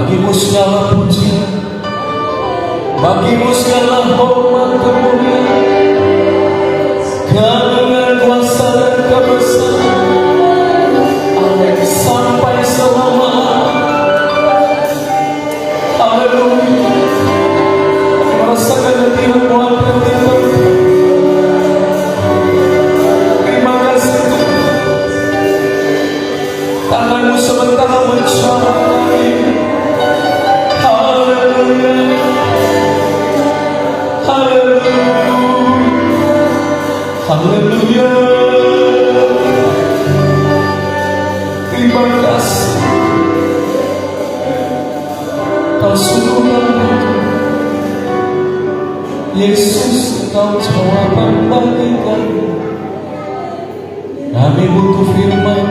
Bagimu segala pujian, bagimu segala hormat kemuliaan, dengan kuasa dan kebesaran sampai selama-lamanya. Haleluya. Merasakan hatimu kuatkan kita. Terima kasih Tuhan. Tanganmu sementara mencapai. Haleluya. Haleluya. Haleluya. Terima kasih. Kau sungguh baik, Yesus. Kau jawaban bagi kami. Kami butuh firman,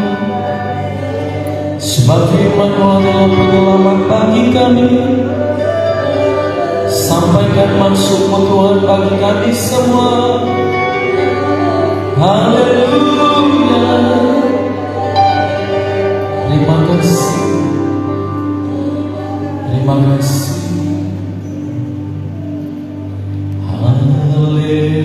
sebab firman-Mu adalah penyelamat bagi kami. Sampaikan maksud-Mu Tuhan bagi kami semua. Haleluya. Terima kasih. Terima kasih. Haleluya.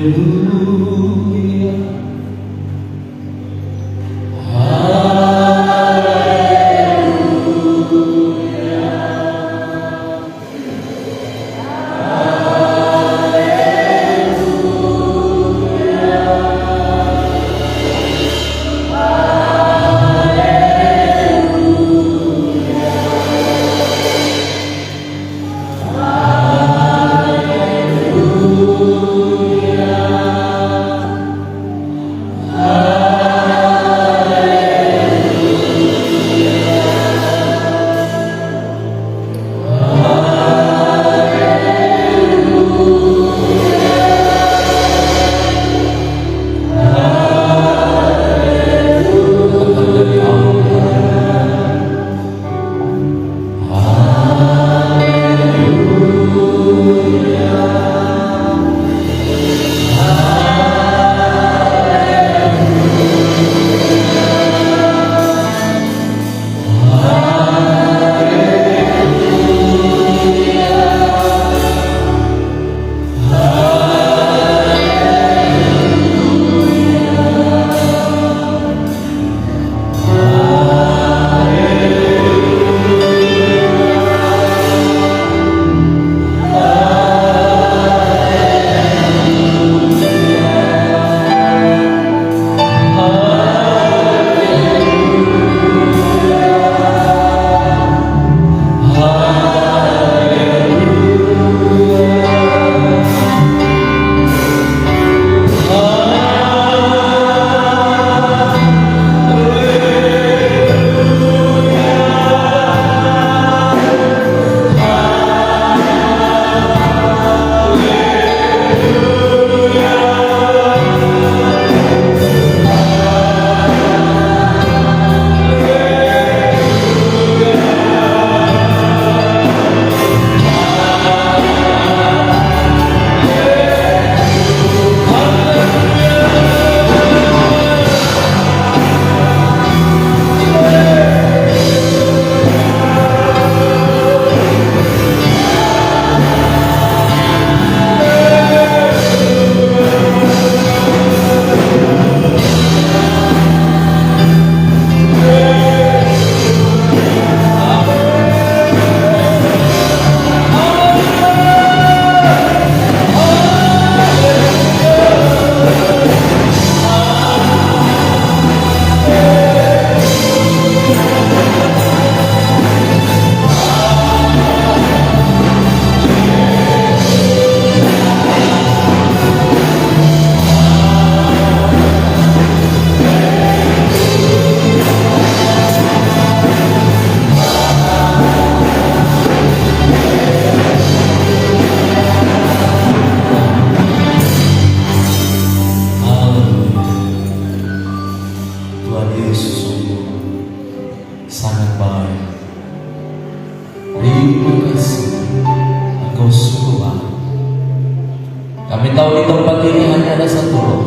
Kami tahu di tempat ini hanya ada satu roh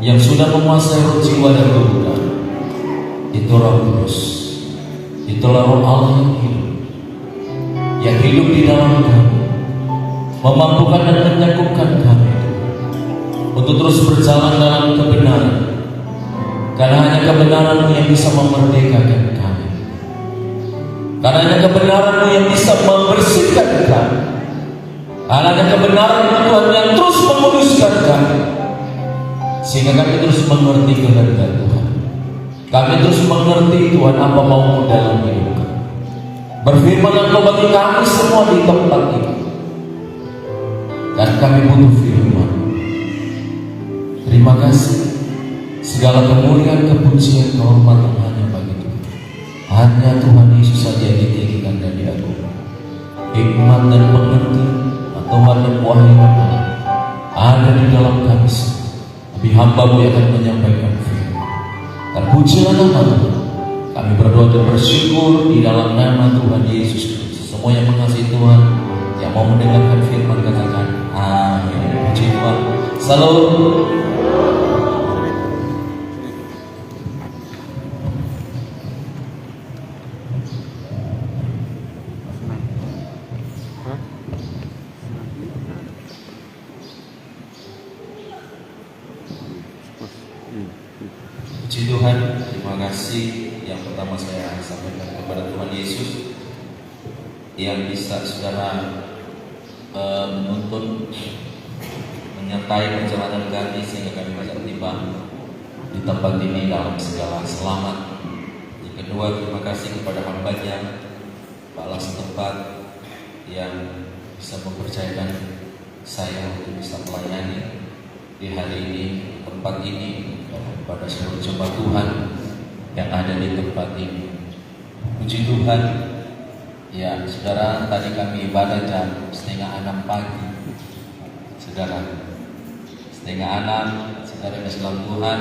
yang sudah menguasai roh, jiwa dan tubuh kami. Itu Roh Kudus. Itulah Roh Allah yang hidup yang hidup di dalam kami, memampukan dan menyangkupkan kami untuk terus berjalan dalam kebenaran, karena hanya kebenaran yang bisa memerdekakan kami, karena hanya kebenaran yang bisa membersihkan kami, karena hanya kebenaran Tuhan yang terus menguduskan kami, sehingga kami terus mengerti kehendak Tuhan. Kami terus mengerti Tuhan apa mau dalam hidup kami. Berfirman Engkau bagi kami semua di tempat ini, dan kami butuh firman. Terima kasih. Segala kemuliaan, kepujian, kehormatan hanya bagi Tuhan. Hanya Tuhan Yesus saja yang ditinggikan dan diagungkan. Hikmat dan pengertian atau dan wahyu ada di dalam kami semua. Tapi hamba-Mu yang akan menyampaikan firman. Dan pujilah nama Tuhan. Kami berdoa dan bersyukur di dalam nama Tuhan Yesus Kristus. Semua yang mengasihi Tuhan, yang mau mendengarkan firman, katakan amin. Puji Tuhan. Salam. Puji Tuhan, terima kasih. Yang pertama saya sampaikan kepada Tuhan Yesus yang bisa saudara menuntun, menyertai perjalanan kami sehingga kami bisa tiba di tempat ini dalam segala selamat. Yang kedua, terima kasih kepada hamba-Nya kepala setempat yang bisa mempercayakan saya untuk bisa melayani di hari ini, di tempat ini, pada seluruh jemaat Tuhan yang ada di tempat ini. Puji Tuhan. Ya, saudara, tadi kami ibadah jam 5:30 pagi. Saudara, 5:30, saudara dalam Tuhan,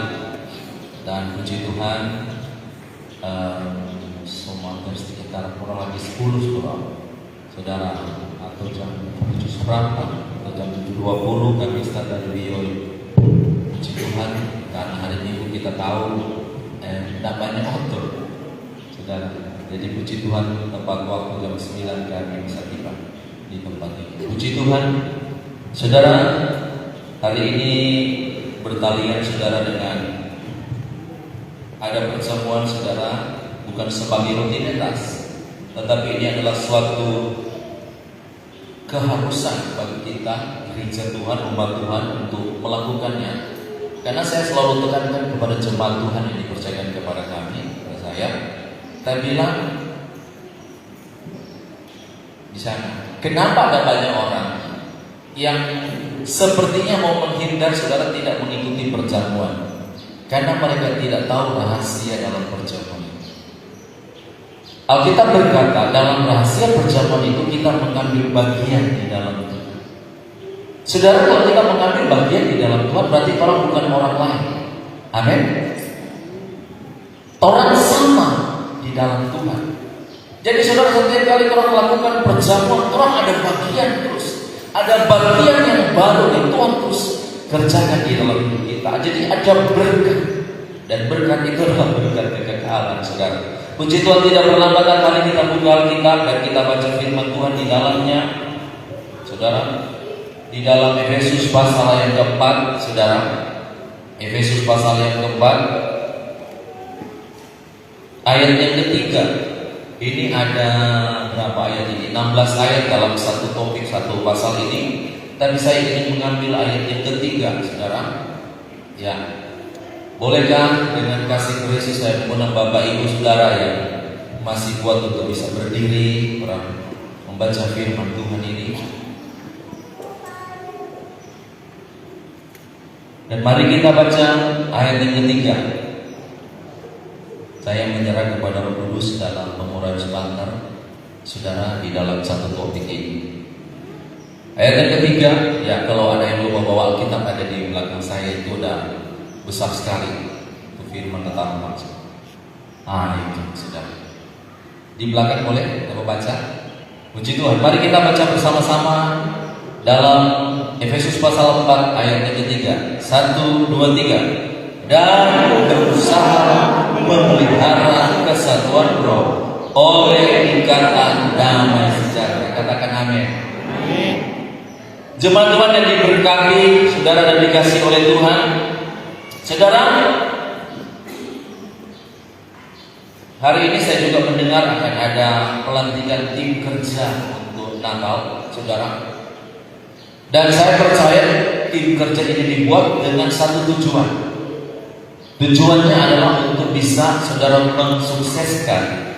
dan puji Tuhan, semua sekitar kurang lebih 10 saudara, atau jam 7 seberapa atau jam 7:20 kami start dari Bioi. Puji Tuhan, karena hari Minggu kita tahu tidak banyak outdoor, saudara. Jadi puji Tuhan, tepat waktu jam 9 kami bisa tiba di tempat ini. Puji Tuhan, saudara. Hari ini bertalian saudara dengan ada pertemuan saudara, bukan sebagai rutinitas, tetapi ini adalah suatu keharusan bagi kita gereja Tuhan, umat Tuhan untuk melakukannya. Karena saya selalu tekankan kepada jemaat Tuhan yang dipercayakan kepada kami, kepada saya bilang di sana, kenapa ada banyak orang yang sepertinya mau menghindar saudara tidak mengikuti perjamuan? Karena mereka tidak tahu rahasia dalam perjamuan itu. Alkitab berkata dalam rahasia perjamuan itu kita mengambil bagian di dalam itu. Saudara, kalau kita mengambil bagian di dalam Tuhan, berarti orang bukan orang lain. Amin. Orang sama di dalam Tuhan. Jadi saudara, setiap kali orang melakukan perjamuan, orang ada bagian terus. Ada bagian yang baru yang Tuhan terus kerjakan di dalam hidup kita. Jadi ada berkat. Dan berkat itu adalah berkat kekekalan, saudara. Puji Tuhan, tidak berlambatan kali kita buka Alkitab dan kita baca firman Tuhan di dalamnya, saudara. Di dalam Efesus pasal yang keempat, saudara. Efesus pasal yang keempat, ayat yang ketiga. Ini ada berapa ayat ini? 16 ayat dalam satu topik, satu pasal ini. Tapi saya ingin mengambil ayat yang ketiga, saudara. Ya, bolehkah dengan kasih Kristus saya mengundang Bapak Ibu saudara yang masih kuat untuk bisa berdiri, membaca firman Tuhan ini. Dan mari kita baca ayat yang ketiga. Saya menyerah kepada Roh Kudus dalam pengurahan sebentar, saudara, di dalam satu topik ini. Ayat yang ketiga, ya kalau ada yang lupa bawa Alkitab ada di belakang saya, itu udah besar sekali untuk firman tentang maksud. Itu saudara. Di belakang boleh kita baca. Puji Tuhan. Mari kita baca bersama-sama dalam Efesus pasal 4 ayat yang ketiga. 1, 2, 3. Dan berusaha memelihara kesatuan roh oleh ikatan damai sejahtera Katakan amin. Jemaat Tuhan yang diberkati, saudara dan dikasihi oleh Tuhan. Saudara, hari ini saya juga mendengar akan ada pelantikan tim kerja untuk Natal, saudara. Dan saya percaya tim kerja ini dibuat dengan satu tujuan. Tujuannya adalah untuk bisa saudara mensukseskan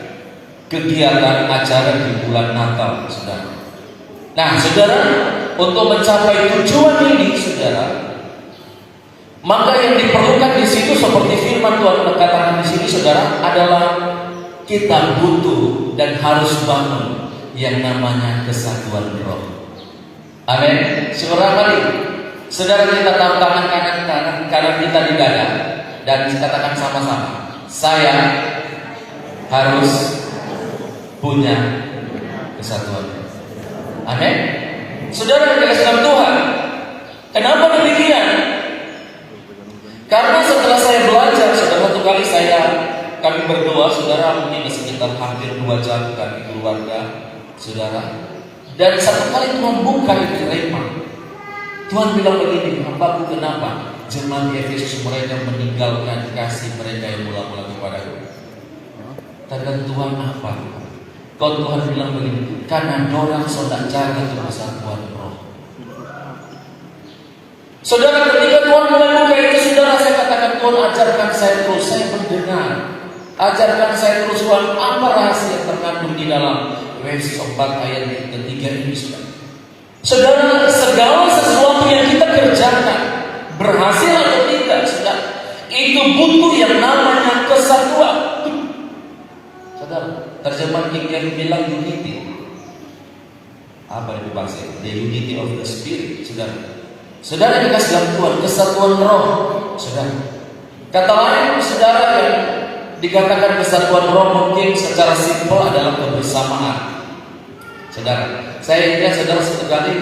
kegiatan acara di bulan Natal, saudara. Nah, saudara, untuk mencapai tujuan ini, saudara, maka yang diperlukan di situ seperti firman Tuhan katakan di sini, saudara, adalah kita butuh dan harus bangun yang namanya kesatuan roh. Amin. Saudara, mari saudara kita tahu tangan kanan kita di dada dan katakan sama-sama, saya harus punya kesatuan. Amin. Saudara yang dikasihi Tuhan, kenapa demikian? Karena setelah saya belajar, saudara, satu kali kami berdoa, saudara, mungkin sekitar hampir 2 jam kami keluarga, saudara. Dan satu kali Tuhan buka itu rema. Tuhan bilang begini, hambaku kenapa jemaat di Efesus mereka meninggalkan kasih mereka yang mula-mula kepadaku? Tanda Tuhan apa? Kalau Tuhan bilang begini, karena dorang sudah jaga kesatuan roh. Saudara, ketika Tuhan mulai buka itu, saudara, saya katakan, Tuhan ajarkan saya terus, saya mendengar. Ajarkan saya terus, Tuhan, apa rahasia yang terkandung di dalam Efesus 4 ayat ketiga ini, saudara. Saudara, segala sesuatu yang kita kerjakan, berhasil atau tidak, saudara, itu butuh yang namanya kesatuan. Saudara, terjemahan King James bilang unity. Apa itu bahasa? The unity of the spirit, saudara. Saudara dikasih dalam Tuhan, kesatuan roh, saudara. Kata lain, saudara, yang dikatakan kesatuan roh mungkin secara simpel adalah kebersamaan. Saudara, saya ingat saudara sekali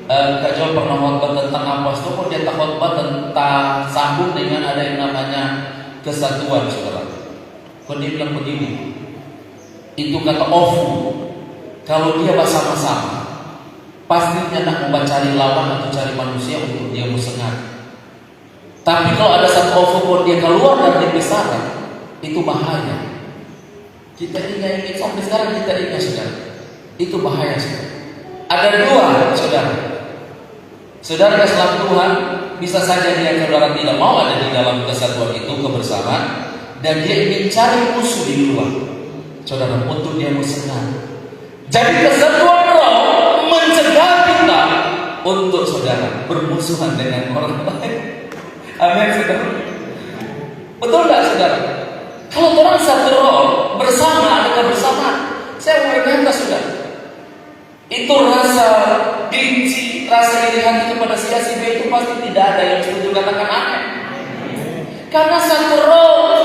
Kak Jo pernah khotbah tentang apostol, dia tak khotbah tentang sambung dengan ada yang namanya kesatuan, saudara. Dia bilang begini, itu kata Ofu, kalau dia bersama-sama, pastinya nak mau cari lawan atau cari manusia untuk dia musengan. Tapi kalau ada satu Ofu dia keluar dari besaran, itu bahaya. Kita ingat sampai sekarang kita ingat, saudara. Itu bahaya, saudara. Ada 2, saudara. Saudara dalam Tuhan, bisa saja dia saudara tidak mau ada di dalam kesatuan itu, kebersamaan, dan dia ingin cari musuh di luar, saudara, untuk dia musuhan. Jadi kesatuan roh mencegah kita untuk saudara bermusuhan dengan orang lain. Amin, saudara. Betul tidak, saudara? Kalau orang satu roh bersama, ada kebersamaan. Saya mau berkata, saudara, itu rasa benci, rasa iri hati kepada si A si B itu pasti tidak ada. Yang setuju katakan amin. Karena satu roh.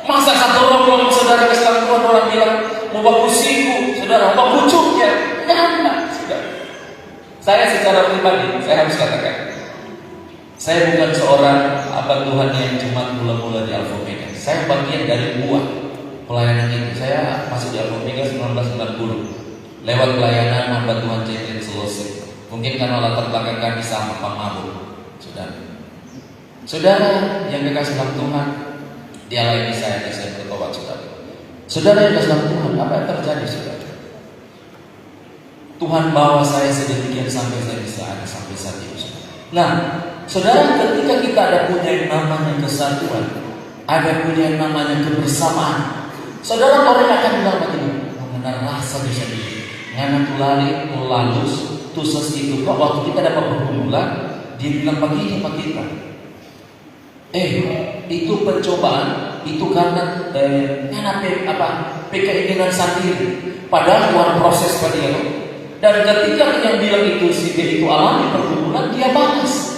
Masa satu roh kalau saudara kesatuan orang bilang mau baku siku, saudara, mau baku cuknya, enggak, saudara. Saya secara pribadi, saya harus katakan, saya bukan seorang Tuhan yang cuma mula-mula di Alpha Omega. Saya bagian dari buah pelayanan itu. Saya masuk di Alpha Omega 1990. Lewat pelayanan hamba Tuhan Jendrin selesai. Mungkin karena latar belakang kami sama Pak Mabuk, saudara. Saudara yang dikasih dalam Tuhan, dia lain saya bertobat, saudara. Saudara yang dikasih dalam Tuhan, apa yang terjadi, saudara? Tuhan bawa saya sedemikian sampai saya bisa ada sampai saat ini, saudara. Nah, saudara, ketika kita ada punya yang namanya kesatuan, ada punya yang namanya kebersamaan, saudara, orang akan bilang begini, mengenal rasa bisa diri. Ngana tulali, tulalus, tusas itu. Kok waktu kita dapat pergumulan, dia bilang begini sama kita. Itu pencobaan, itu karena keinginan sendiri. Padahal Tuhan proses pada dia. Dan ketika yang bilang itu si B itu alami pergumulan, dia balas.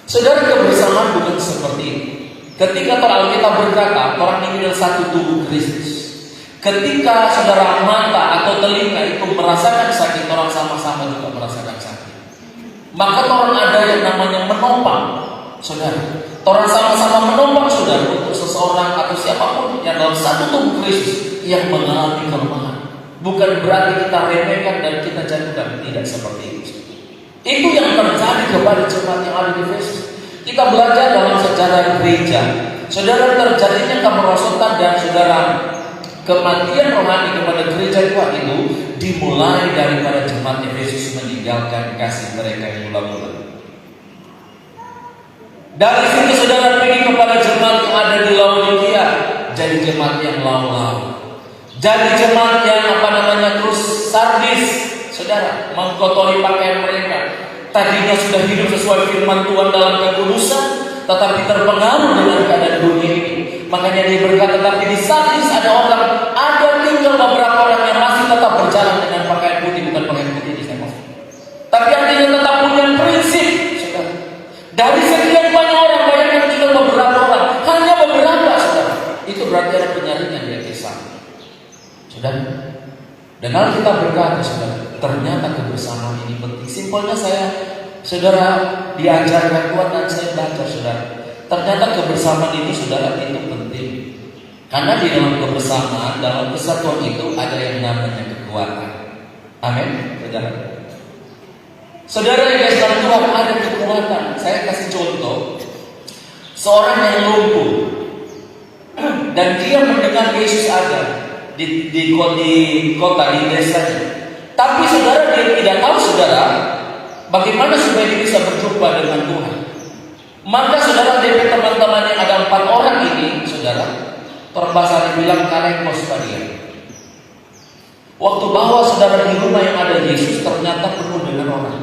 Saudara, kebersamaan bukan seperti ini. Ketika Alkitab berkata, orang ini adalah satu tubuh Kristus. Ketika saudara mata atau telinga itu merasakan sakit, orang sama-sama juga merasakan sakit. Maka orang ada yang namanya menopang, saudara. Orang sama-sama menopang, saudara, untuk seseorang atau siapapun yang dalam satu tubuh Kristus yang mengalami kelemahan. Bukan berarti kita remehkan dan kita jatuhkan, tidak seperti itu. Itu yang terjadi kepada jemaat yang ada di Efesus. Kita belajar dalam sejarah gereja, saudara, terjadinya kemerosotan dan saudara kematian rohani kepada gereja Tuhan itu dimulai daripada jemaat Efesus meninggalkan kasih mereka yang mula-mula. Dari situ saudara pergi kepada jemaat yang ada di Laodikia, jadi jemaat yang lau-lau. Jadi jemaat yang terus Sardis, saudara, mengkotori pakaian mereka. Tadinya sudah hidup sesuai firman Tuhan dalam kekudusan, tetapi terpengaruh dengan keadaan dunia ini. Makanya dia berkata, tapi di Sardis ada tinggal beberapa orang yang masih tetap berjalan dengan pakaian putih, bukan pakaian putih di sana. Tapi artinya tetap punya prinsip, saudara. Dari sekian banyak orang, bayangkan cuma beberapa orang, hanya beberapa, saudara. Itu berarti ada penyaringan di akhir sana. Saudara, dan kalau kita berkata, saudara, ternyata kebersamaan ini penting. Simpelnya saudara, diajarkan Tuhan dan saya belajar, saudara. Ternyata kebersamaan ini, saudara, itu penting. Karena di dalam kebersamaan, dalam kesatuan itu ada yang namanya kekuatan. Amin, saudara. Saudara yang dikasihi Tuhan, ada kekuatan. Saya kasih contoh, seorang yang lumpuh dan dia mendengar Yesus ada di kota, di desanya. Tapi saudara, dia tidak tahu, saudara, bagaimana supaya dia bisa berjumpa dengan Tuhan. Maka saudara, dari teman-teman yang ada 4 orang ini, saudara, terbahasa dibilang kalekos dia. Waktu bawa saudara di rumah yang ada Yesus, ternyata penuh dengan orang.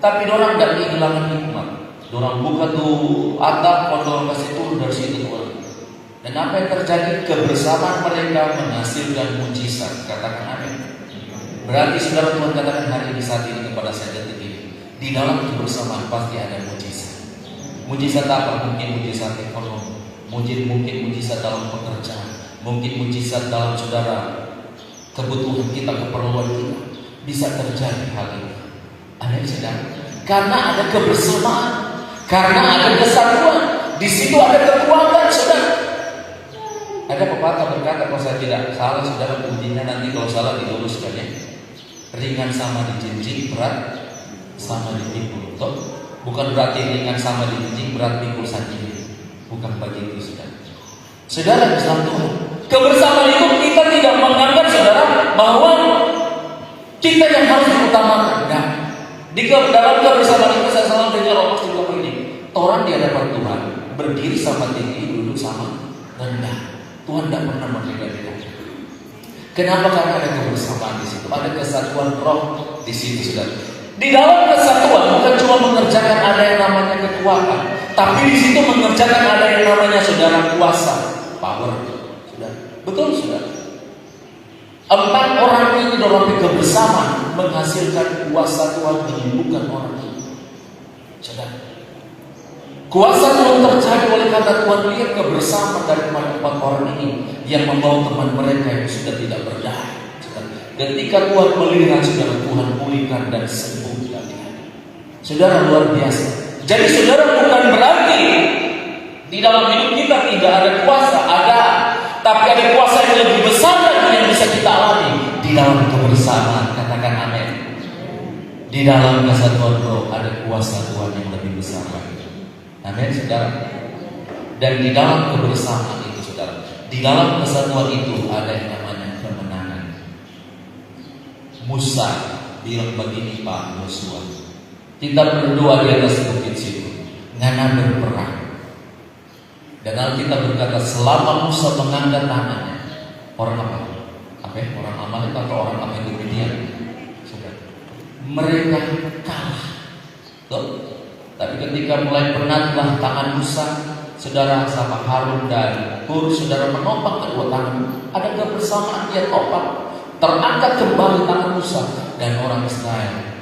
Tapi orang tidak kehilangan hikmat. Orang buka tuh atap, orang kasih turun dari situ orang. Dan apa yang terjadi? Kebersamaan mereka menghasilkan mujizat. Katakan amin. Berarti saudara, Tuhan katakan hari ini saat ini kepada saya detik ini, di dalam kebersamaan pasti ada mujizat. Mujizat apa? Mungkin mujizat ekonomi, mungkin mujizat dalam pekerjaan, mungkin mujizat dalam saudara kebutuhan kita, keperluan kita. Bisa terjadi hal ini. Ada yang sedang? Karena ada kebersamaan, karena ada kesatuan. Di situ ada kekuatan, saudara. Ada pepatah berkata, kalau saya tidak salah, saudara, bunyinya nanti kalau salah diluruskan ya. Ringan sama dijinjing, berat sama dipikul. Bukan berarti ringan sama dijinjing, berat pikul saja. Bukan begitu, saudara. Saudara Islam Tuhan, kebersamaan itu kita tidak menganggap, saudara, bahwa kita yang harus diutamakan. Nah, di dalam kebersamaan itu saya selalu dengar orang juga ini. Orang di hadapan Tuhan berdiri sama tinggi, duduk sama rendah. Tuhan tidak pernah membeda-bedakan. Kenapa? Karena ada kebersamaan di situ, ada kesatuan roh di situ, saudara. Di dalam kesatuan bukan cuma mengerjakan ada yang namanya kekuatan, tapi di situ mengerjakan ada yang namanya, saudara, kuasa, power, saudara. Betul, saudara. 4 orang ini dalam kebersamaan menghasilkan kuasa Tuhan menyembuhkan orang ini, saudara. Kuasa Tuhan terjadi oleh karena Tuhan lihat kebersamaan dari 4 orang ini yang membawa teman mereka yang sudah tidak berdaya. Ketika Tuhan melihat, saudara, Tuhan pulihkan dan sembuhkan. Saudara, luar biasa. Jadi saudara, bukan berarti di dalam hidup kita tidak ada kuasa, ada. Tapi ada kuasa yang lebih besar lagi yang bisa kita alami di dalam kebersamaan. Katakan amin. Di dalam kesatuan roh ada kuasa Tuhan yang lebih besar lagi. Amin, saudara. Dan di dalam kebersamaan itu, saudara, di dalam kesatuan itu ada yang namanya kemenangan. Musa bilang begini, Pak Yosua, kita berdoa di atas bukit situ, ngana berperang. Dan Alkitab berkata, selama Musa mengangkat tangannya, orang apa? Orang Amalek atau orang apa itu Midian? Mereka kalah. Tuh. Tapi ketika mulai penatlah tangan Musa, saudara, sama Harun dan Hur, saudara, menopang kedua tangan. Ada kebersamaan, dia topang. Terangkat kembali tangan Musa dan orang Israel,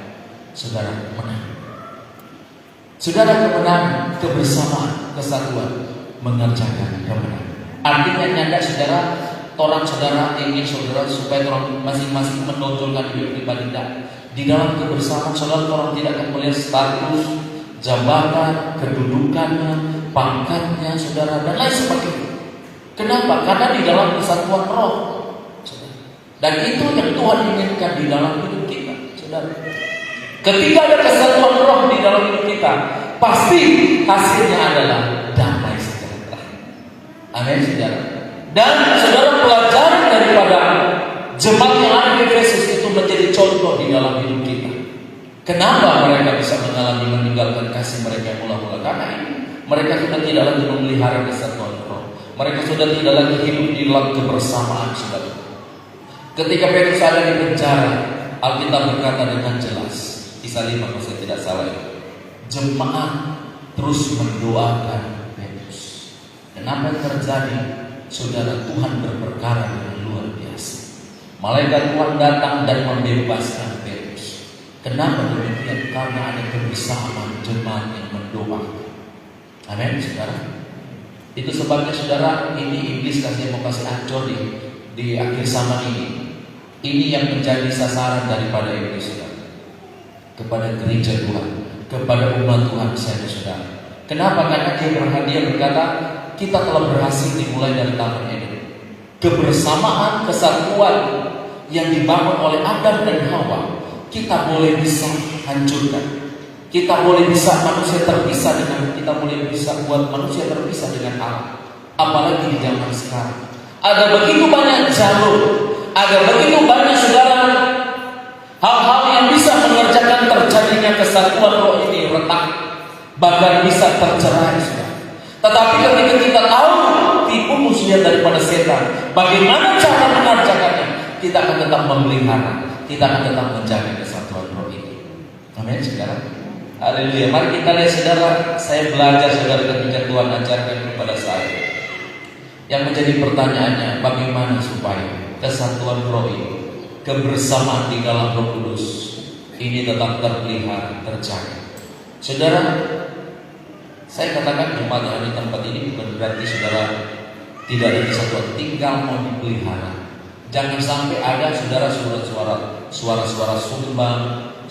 saudara, menang. Saudara, kemenangan, kebersamaan, kesatuan mengerjakan kemenangan. Artinya nyanda, saudara, orang saudara ingin saudara supaya orang masing-masing menonjolkan hidup pribadi. Di dalam kebersamaan, saudara, orang tidak akan melihat status, jabatan, kedudukannya, pangkatnya, saudara, dan lain sebagainya. Kenapa? Karena di dalam kesatuan roh. Dan itu yang Tuhan inginkan di dalam hidup kita, saudara. Ketika ada kesatuan roh di dalam hidup kita, pasti hasilnya adalah damai sejahtera. Amin, saudara. Dan saudara, pelajaran daripada jemaat yang ada di Efesus itu menjadi contoh di dalam hidup kita. Kenapa mereka bisa mengalami meninggalkan kasih mereka yang mula-mula? Karena ini mereka sudah tidak lagi memelihara kesatuan roh. Mereka sudah tidak lagi hidup di dalam kebersamaan, saudara. Ketika Petrus ada di penjara, Alkitab berkata dengan jelas, Kisah 5 kalau saya tidak salah, jemaat terus mendoakan Petrus. Dan apa yang terjadi? Saudara, Tuhan berperkara dengan luar biasa. Malaikat Tuhan datang dan membebaskan Petrus. Kenapa demikian? Karena ada kebersamaan jemaat yang mendoakan. Amin, saudara. Itu sebabnya, saudara, ini iblis mau kasih ancur di akhir zaman ini. Ini yang menjadi sasaran daripada iblis, saudara, kepada gereja Tuhan, kepada umat Tuhan, saudara. Kenapa? Karena dia berkata, kita telah berhasil dimulai dari Taman Eden. Kebersamaan, kesatuan yang dibangun oleh Adam dan Hawa, kita boleh bisa hancurkan. Kita boleh bisa manusia terpisah dengan, kita boleh bisa buat manusia terpisah dengan Allah. Apalagi di zaman sekarang, ada begitu banyak jalur, ada begitu banyak, saudara, hal-hal yang bisa mengerjakan terjadinya kesatuan roh ini retak, bahkan bisa tercerai, saudara. Tetapi ketika kita tahu tipu muslihat daripada setan, bagaimana cara mengerjakannya, kita akan tetap memelihara, kita akan tetap menjaga kesatuan roh ini. Amin, saudara. Haleluya. Mari kita lihat, saudara, saya belajar, saudara, ketika Tuhan ajarkan kepada saya. Yang menjadi pertanyaannya, bagaimana supaya kesatuan roh ini, kebersamaan di dalam Roh Kudus ini tetap terpelihara, terjaga. Saudara, saya katakan jemaat yang ada di tempat ini bukan berarti saudara tidak ada kesatuan, tinggal mau dipelihara. Jangan sampai ada, saudara, suara-suara sumbang,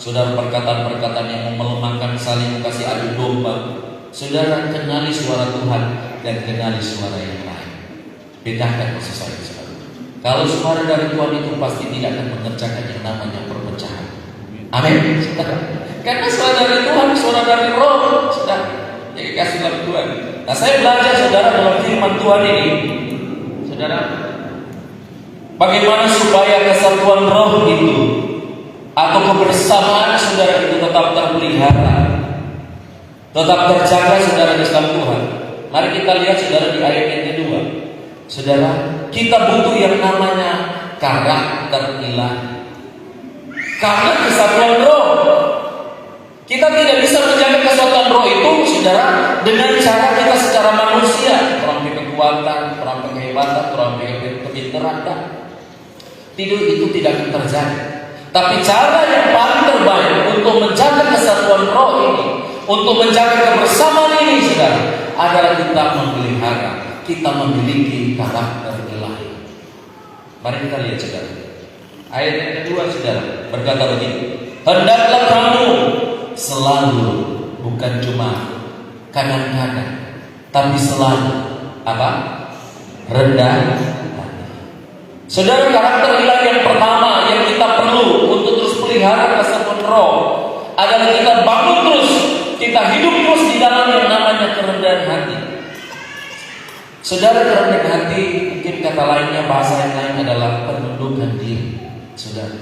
saudara, perkataan-perkataan yang melemahkan, saling kasih adu domba. Saudara, kenali suara Tuhan dan kenali suara yang lain. Bedakan maksud saya, saudara. Kalau suara dari Tuhan itu pasti tidak akan mengerjakan yang namanya perpecahan. Amin, saudara. Karena suara dari Tuhan, suara dari Roh, saudara. Jadi kasihlah Tuhan. Nah, saya belajar, saudara, dalam firman Tuhan ini, saudara, bagaimana supaya kesatuan roh itu atau kebersamaan, saudara, itu tetap terpelihara, tetap terjaga, saudara, di dalam Tuhan. Mari kita lihat, saudara, di ayat yang kedua. Saudara, kita butuh yang namanya karakter ilahi. Karena kesatuan roh, kita tidak bisa menjaga kesatuan roh itu, saudara, dengan cara kita secara manusia, orang punya kekuatan, orang punya kehebatan, orang punya kepintaran. Itu tidak akan terjadi. Tapi cara yang paling terbaik untuk menjaga kesatuan roh ini, untuk menjaga kebersamaan ini, saudara, adalah kita memelihara, kita memiliki karakter ilahi. Mari kita lihat, saudara. Ayat yang kedua, saudara, berkata begini, hendaklah kamu selalu, bukan cuma kadang-kadang, tapi selalu apa? Rendah hati. Saudara, karakter ilahi yang pertama yang kita perlu untuk terus pelihara kesatuan roh adalah kita bangun terus, kita hidup terus di dalam yang namanya kerendahan hati. Saudara, kerendahan hati, mungkin kata lainnya, bahasa yang lain adalah penundukan diri. Saudara,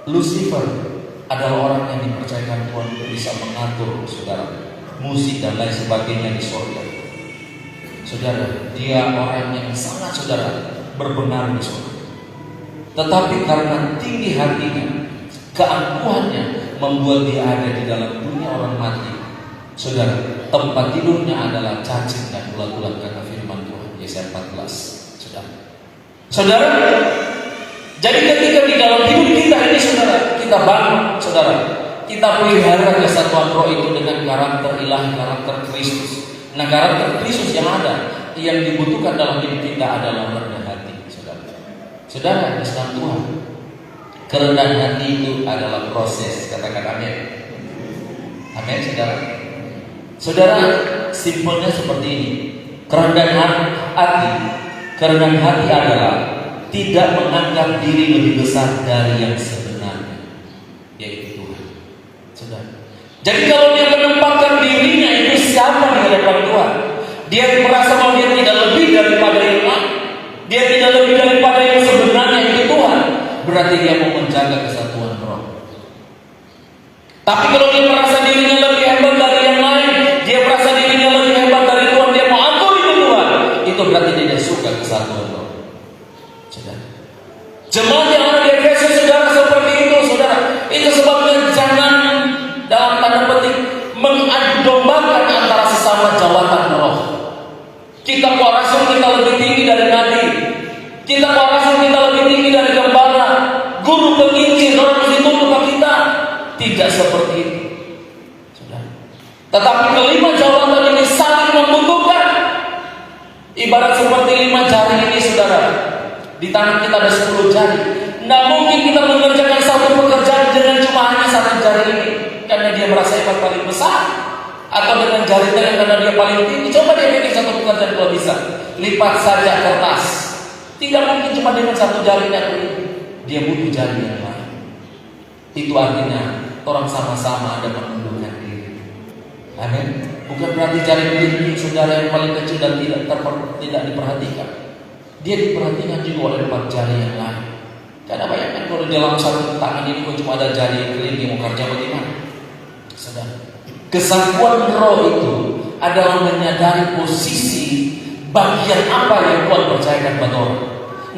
Lucifer adalah orang yang dipercayakan Tuhan untuk bisa mengatur, saudara, musik dan lain sebagainya di surga. Saudara, dia orang yang sangat, saudara, berpengaruh di surga. Tetapi karena tinggi hatinya, keangkuhannya membuat dia ada di dalam dunia orang mati. Saudara, tempat tidurnya adalah cacing dan ulat-ulat, kata firman Tuhan Yesaya 14. Saudara, jadi ketika di dalam hidup kita ini, saudara, kita bangun, saudara, kita pelihara kesatuan roh itu dengan karakter ilahi, karakter Kristus. Nah, karakter Kristus yang ada, yang dibutuhkan dalam hidup kita adalah rendah hati, saudara. Saudara, Islam Tuhan, kerendahan hati itu adalah proses. Katakan amin. Amin, saudara. Saudara, simpelnya seperti ini. Kerendahan hati. Kerendahan hati adalah tidak menganggap diri lebih besar dari yang sebenarnya, yaitu Tuhan. Sudah. Jadi kalau dia menempatkan dirinya itu siapa di hadapan Tuhan, dia merasa bahwa dia tidak lebih daripada yang lain, dia tidak lebih daripada yang sebenarnya itu Tuhan, berarti dia mau menjaga kesatuan roh. Tapi kalau dia merasa dirinya lebih hebat dari yang lain, dia merasa dirinya lebih hebat dari Tuhan, dia mau atur itu Tuhan, itu berarti dia tidak suka kesatuan roh. Jemaat yang ada di Efesus, saudara, seperti itu, saudara. Itu sebabnya jangan dalam tanda petik mengadu dombakan antara sesama jawatan roh. Kita mau rasul kita lebih tinggi dari nabi, kita mau rasul kita lebih tinggi dari gembala, guru penginjil, orang mesti tunduk ke kita. Tidak seperti itu, saudara. Tetapi kelima jawatan ini saling membutuhkan. Ibarat seperti 5 jari ini, saudara. Di tangan kita ada 10 jari. Tidak mungkin kita mengerjakan satu pekerjaan dengan cuma hanya 1 jari ini, karena dia merasa hebat paling besar, atau dengan jari tangan karena dia paling tinggi. Coba dia bikin satu pekerjaan kalau bisa. Lipat saja kertas. Tidak mungkin cuma dengan 1 jari dan ini. Dia butuh jari yang lain. Itu artinya orang sama-sama ada menundukkan diri. Amin. Bukan berarti jari ini saudara yang paling kecil dan tidak diperhatikan. Dia diperhatikan juga oleh 4 jari yang lain. Karena bayangkan kalau dalam satu tangan ini kok cuma ada jari yang kelima, mau kerja bagaimana? Saudara, kesatuan roh itu adalah menyadari posisi bagian apa yang Tuhan percayakan pada orang.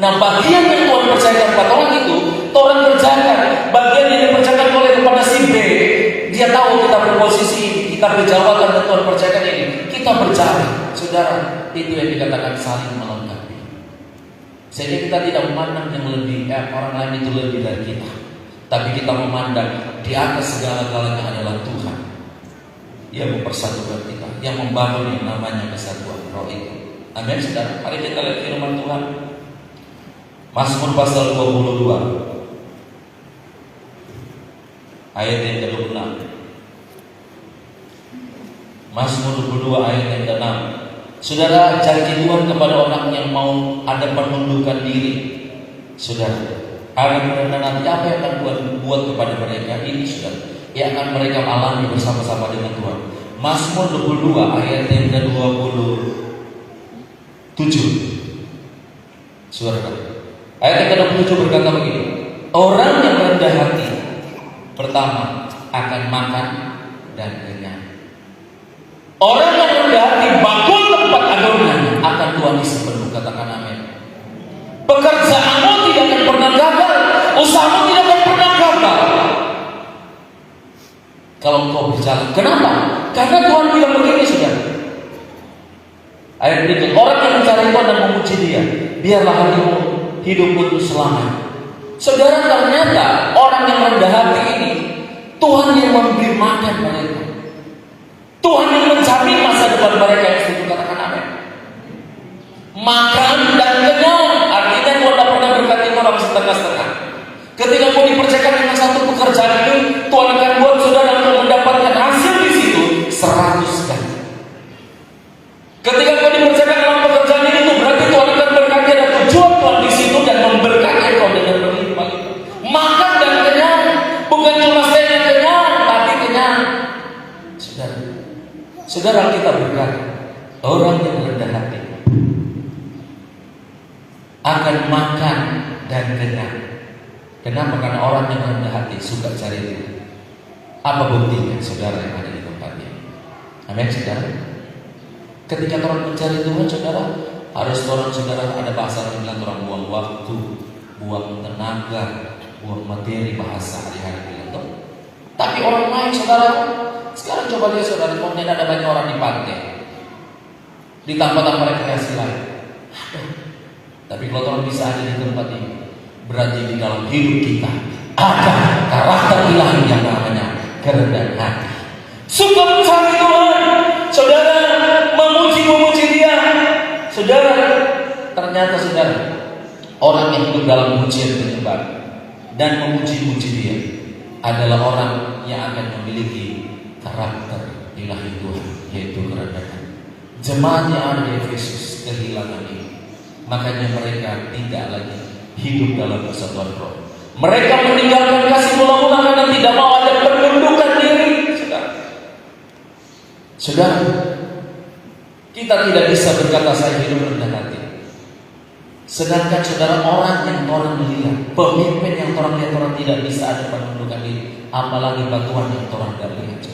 Nah, bagian yang Tuhan percayakan pada orang itu Tuhan kerjakan. Bagian yang dipercayakan oleh kepada si B, dia tahu kita berposisi, kita berjawatan dan Tuhan percayakan ini, kita berjalan. Saudara, itu yang dikatakan saling melengkapi. Sehingga kita tidak memandang yang lebih orang lain itu lebih dari kita, tapi kita memandang di atas segala-galanya adalah Tuhan yang mempersatukan kita, yang membangun yang namanya kesatuan roh itu. Amin, saudara. Mari kita lihat firman Tuhan. Mazmur pasal 22 ayat yang ke-26. Mazmur 22 ayat yang ke-6. Saudara, janji Tuhan kepada orang yang mau ada penundukan diri. Saudara, ada nanti apa yang akan Tuhan buat kepada mereka ini, saudara, yang akan mereka alami bersama-sama dengan Tuhan. Mazmur 22 ayat yang ke-27. Saudara, ayat yang ke-27 berkata begini. Orang yang rendah hati pertama akan makan dan kenyang. Orang yang rendah hati bakul tempat adonan akan tuani sepenuh. Katakan amin. Pekerjaanmu tidak akan pernah gagal, usahamu tidak akan pernah gagal kalau engkau berjalan. Kenapa? Karena Tuhan bilang begini, saudara. Ayat berikut, orang yang mencari Tuhan dan memuji Dia, biarlah hatimu hidup untuk selamanya. Saudara, ternyata orang yang rendah hati ini Tuhan yang memberi makan mereka, Tuhan yang menjamin masa depan mereka. Yang setuju katakan amin. Makan dan kenyang, artinya Tuhan tidak pernah berkati orang setengah-setengah. Ketika mau dipercayakan dengan satu pekerjaan itu, Tuhan akan buat saudara untuk mendapatkan hasil di situ 100 kali. Ketika kau dipercayakan dalam pekerjaan ini, itu berarti Tuhan akan berkati, ada tujuan Tuhan di situ dan memberkati kau dengan berlimpah. Makan dan kenyang, bukan cuma saya kenyang, tapi kenyang. Saudara, kita berkata, orang yang rendah hati akan makan dan kenyang. Kenapa? Karena orang yang rendah hati suka cari Tuhan. Apa buktinya, saudara yang ada di tempat ini? Amin, saudara. Ketika orang mencari Tuhan, saudara, harus orang saudara ada bahasa yang bilang orang buang waktu, buang tenaga, buang materi, bahasa hari-hari bilang. Tapi orang lain, saudara, sekarang coba lihat, saudara, mungkin ada banyak orang di pantai, di tempat mereka kasih lain. Tapi kalau orang bisa ada di tempat ini, berarti di dalam hidup kita ada karakter ilahi yang namanya kerendahan hati. Suka mencari Tuhan, saudara, memuji Dia. Saudara, ternyata saudara, orang yang hidup dalam pujian penyembah dan memuji-muji Dia adalah orang yang akan memiliki karakter ilahi Tuhan, yaitu kerendahan. Jemaat yang ada di Efesus kehilangan ini. Makanya mereka tidak lagi hidup dalam kesatuan roh. Mereka meninggalkan kasih mula-mula karena tidak mau ada penundukan diri. Saudara, kita tidak bisa berkata saya hidup rendah hati. Sedangkan saudara, orang yang orang lihat, pemimpin yang orang lihat, orang tidak bisa ada penundukan diri, apalagi batuan yang orang tidak lihat.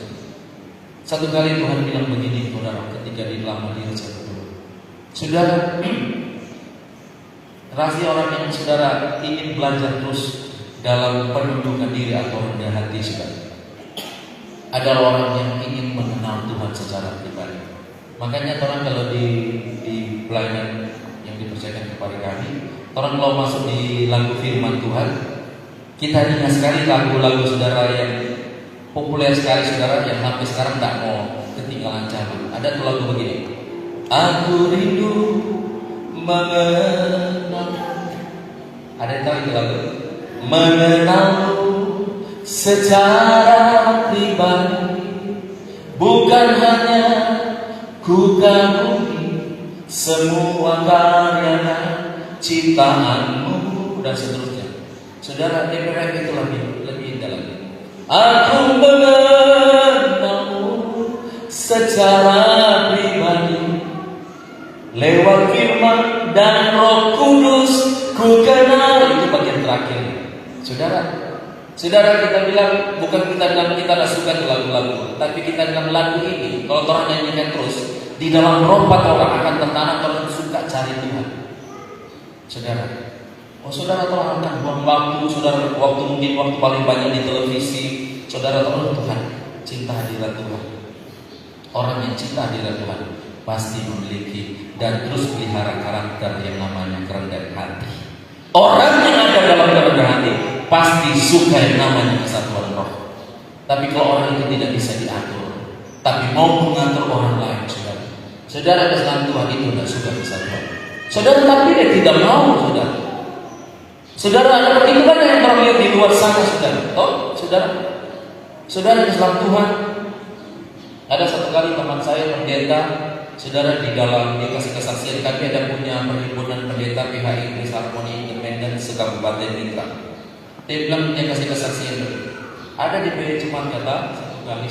Satu kali Tuhan bilang begini, saudara, ketika di dalam diri saudara, rahasia orang yang saudara ingin belajar terus dalam penundukan diri atau rendah hati, saudara, adalah orang yang ingin mengenal Tuhan secara pribadi. Makanya orang kalau di pelayanan yang dipercayakan kepada kami, orang kalau masuk di lagu firman Tuhan, kita ingat sekali lagu-lagu saudara yang populer sekali, saudara, yang sampai sekarang tidak mau ketinggalan zaman. Ada tuh lagu begini, aku rindu mengenal. Ada yang tahu itu lagu? Mengenalmu secara pribadi, bukan hanya ku kagumi semua karya ciptaanmu, dan seterusnya. Saudara, DPR itu lebih indah lagi. Aku mengenalmu secara pribadi, lewat firman dan Roh Kudus ku kenal. Itu bagian terakhir. Saudara, kita bilang, bukan kita bilang kita tidak suka lagu-lagu, tapi kita bilang lagu ini kalau orang nyanyikan terus, di dalam rompat orang akan tertanam kalau suka cari Tuhan. Saudara, orang akan buang waktu, saudara, mungkin waktu paling banyak di televisi. Saudara, Tuhan, cinta hadirat Tuhan. Orang yang cinta hadirat Tuhan pasti memiliki dan terus pelihara karakter yang namanya kerendahan hati. Orang yang ada dalam kerendahan hati pasti suka yang namanya kesatuan roh. Tapi kalau orang itu tidak bisa diatur, tapi mau mengatur orang lain, saudara kesalahan Tuhan itu tidak suka kesatuan. Saudara, tapi dia tidak mau, saudara, ada perhitungan yang orang lihat di luar sana, saudara kesalahan Tuhan. Ada satu kali teman saya pendeta, saudara, di dalam dia kasih kesaksian, kami ada punya perhimpunan pendeta PHI Grace Harmony Independen se-Kabupaten Mitra. Dia bilang dia kasih kesaksian, ada di PHI cuma kata satu kali,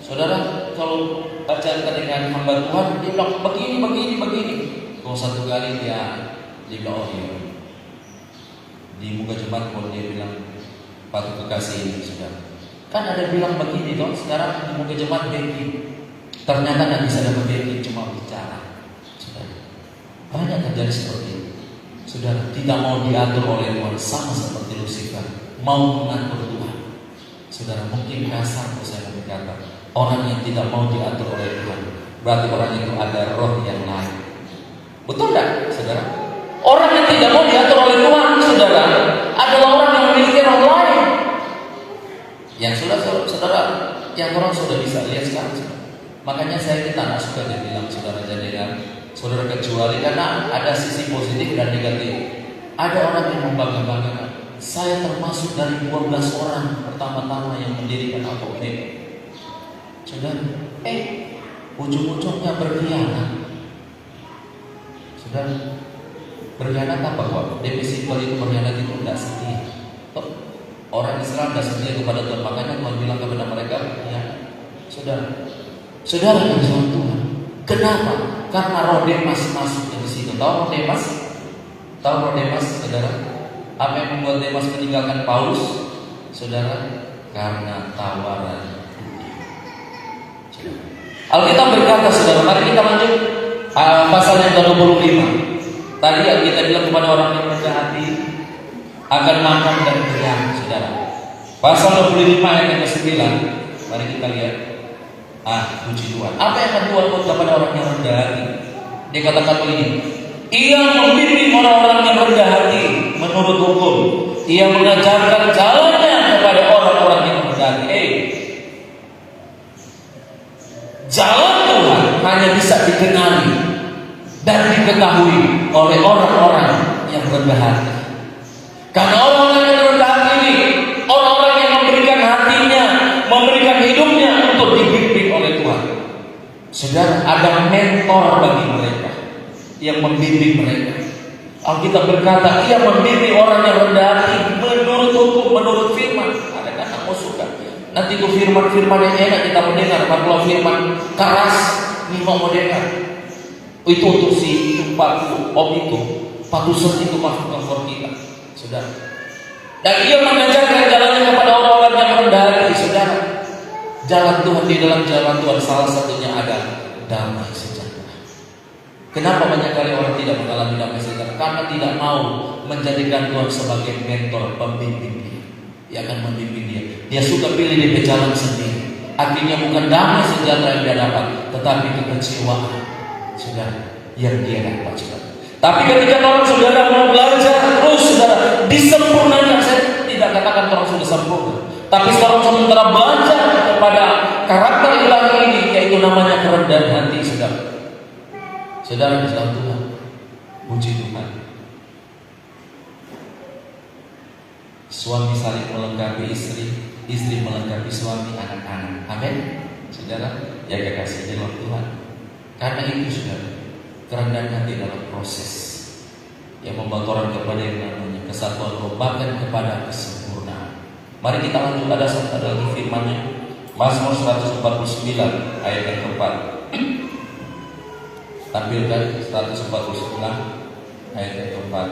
saudara, kalau baca dengan hamba Tuhan, dia bilang begini. Kalau satu kali dia bilang, oh iya, di muka jemaat kalau dia bilang patut kekasih ini, saudara. Kan ada bilang begini toh, sekarang di muka jemaat begini. Ternyata tidak bisa dapat begini, cuma bicara. Saudara, banyak terjadi seperti itu. Saudara, tidak mau diatur oleh Tuhan, sama seperti Lucifer, mau mengatur Tuhan. Saudara, mungkin kasar saya berkata, orang yang tidak mau diatur oleh Tuhan, berarti orang itu ada roh yang lain. Betul tidak, saudara? Orang yang tidak mau diatur oleh Tuhan, saudara, adalah orang yang memiliki roh lain. Yang saudara, yang orang sudah bisa lihat sekarang. Makanya saya tidak suka dia bilang saudara kecuali karena ada sisi positif dan negatif. Ada orang yang membangga-banggakan, saya termasuk dari 12 orang pertama-tama yang mendirikan Alpha Omega. Saudara, ujung-ujungnya berkhianat. Saudara, berkhianat apa kok? Definisi itu berkhianat itu tidak setia. Orang Israel tidak setia kepada Tuhan, makanya Tuhan bilang kepada mereka, ya, saudara yang sama Tuhan. Kenapa? Karena roh Demas masuk di situ. Tahu roh Demas? Saudara? Apa yang membuat Demas meninggalkan Paulus? Saudara, karena tawaran. Alkitab berkata, saudara, mari kita lanjut pasal yang ke-25. Tadi Alkitab bilang kepada orang yang rendah hati akan makan dan kenyang, saudara. Pasal 25 ayat yang ke-9. Mari kita lihat. Puji Tuhan. Apa yang akan Tuhan buat kepada orang yang rendah hati? Dia katakan begini, ia membimbing orang-orang yang rendah hati menurut hukum. Ia mengajarkan jalannya kepada orang-orang yang rendah hati. Jalan Tuhan hanya bisa dikenali dan diketahui oleh orang-orang yang rendah hati. Karena orang-orang yang rendah hati ini, orang-orang yang memberikan hatinya, memberikan hidupnya untuk dibimbing oleh Tuhan. Saudara, ada mentor bagi mereka yang membimbing mereka. Alkitab berkata, ia membimbing orang yang rendah hati menurut hukum, menurut firman. Ada kata mau suka. Nanti itu firman-firman yang enak kita mendengar. Kalau firman keras, ini mau dengar. Itu untuk si patu om itu, patusan itu masuk ke kita, saudara. Dan ia mengajarkan jalannya kepada orang-orang yang rendah hati, saudara. Jalan Tuhan, di dalam jalan Tuhan salah satunya ada damai sejahtera. Kenapa banyak kali orang tidak mengalami damai sejahtera? Karena tidak mau menjadikan Tuhan sebagai mentor, pembimbing dia. Dia akan membimbing dia. Dia suka pilih dia berjalan sendiri. Akhirnya bukan damai sejahtera yang dia dapat, tetapi kekecewaan, saudara, yang dia dapat, saudara. Tapi ketika orang saudara mau belajar terus, saudara, disempurnakan. Saya tidak katakan orang sudah sempurna, tapi sekarang sementara belajar kepada karakter ilahi ini, yaitu namanya kerendahan hati, saudara. Saudara di dalam Tuhan, puji Tuhan. Suami saling melengkapi istri, istri melengkapi suami, anak-anak. Amin, saudara. Ya kekasih dalam Tuhan. Karena itu, saudara, kerendahan hati dalam proses yang membawa orang kepada yang namanya kesatuan roh, bahkan kepada kesempurnaan. Mari kita lanjut, ada lagi firman-Nya. Mazmur 149 ayat yang keempat. Tampilkan 149 ayat yang keempat.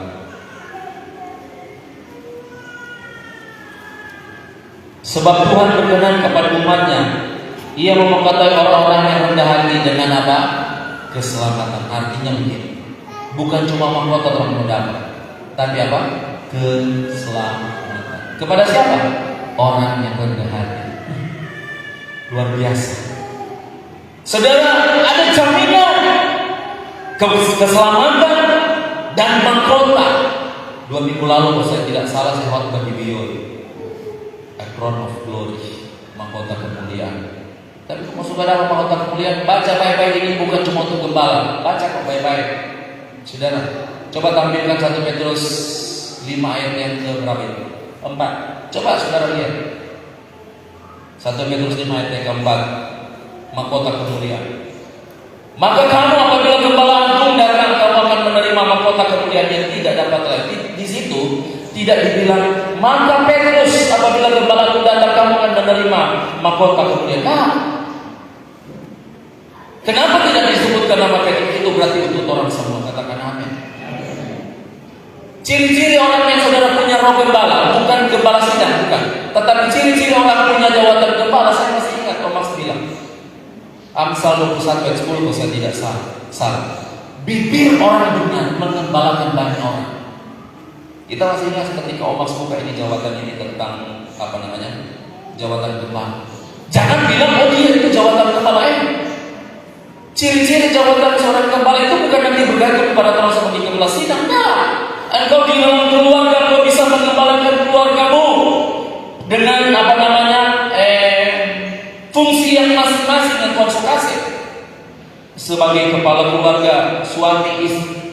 Sebab Tuhan berkenan kepada umat-Nya, Ia memengkatai orang-orang yang rendah hati dengan apa? Keselamatan. Artinya begini, bukan cuma mahkota orang mendapat, tapi apa? Keselamatan. Kepada siapa? Orang yang rendah hati. Luar biasa, saudara. Ada jaminan keselamatan dan mahkota. 2 minggu lalu, kalau saya tidak salah, saya khotbah di Biol, A Crown of Glory, mahkota kemuliaan. Tapi kalau sudah ada mahkota kemuliaan, baca baik-baik, ini bukan cuma untuk gembala. Baca kok baik-baik, saudara. Coba tampilkan 1 Petrus 5 ayat yang ke berapa itu? 4. Coba saudara lihat 1 Petrus 5 ayat yang keempat, mahkota kemuliaan. Maka kamu apabila gembala antum datang, kamu akan menerima mahkota kemuliaan yang tidak dapat lagi. Di situ tidak dibilang, maka Petrus apabila gembala antum datang, kamu akan menerima mahkota kemuliaan. Nah, kenapa tidak disebutkan nama Petrus? Itu berarti untuk orang semua. Katakan amin. Ciri-ciri orang yang saudara punya roh gembala, bukan gembala sidang, bukan. Tetapi ciri-ciri orang punya jawatan gembala, saya masih ingat Thomas bilang, Amsal 21 ayat 10, kalau saya tidak salah. Bibir orang benar mengembalakan banyak orang. Kita masih ingat ketika Omas buka ini jawatan ini tentang apa namanya? Jawatan gembala. Jangan bilang, oh dia itu jawatan gembala. Ciri-ciri jawatan seorang gembala itu bukan nanti bergantung kepada Tuhan sebagai gembala sidang. Nah, engkau di dalam keluarga, engkau bisa mengembalakan keluargamu dengan apa namanya fungsi yang masing-masing yang Tuhan kasih. Sebagai kepala keluarga, suami,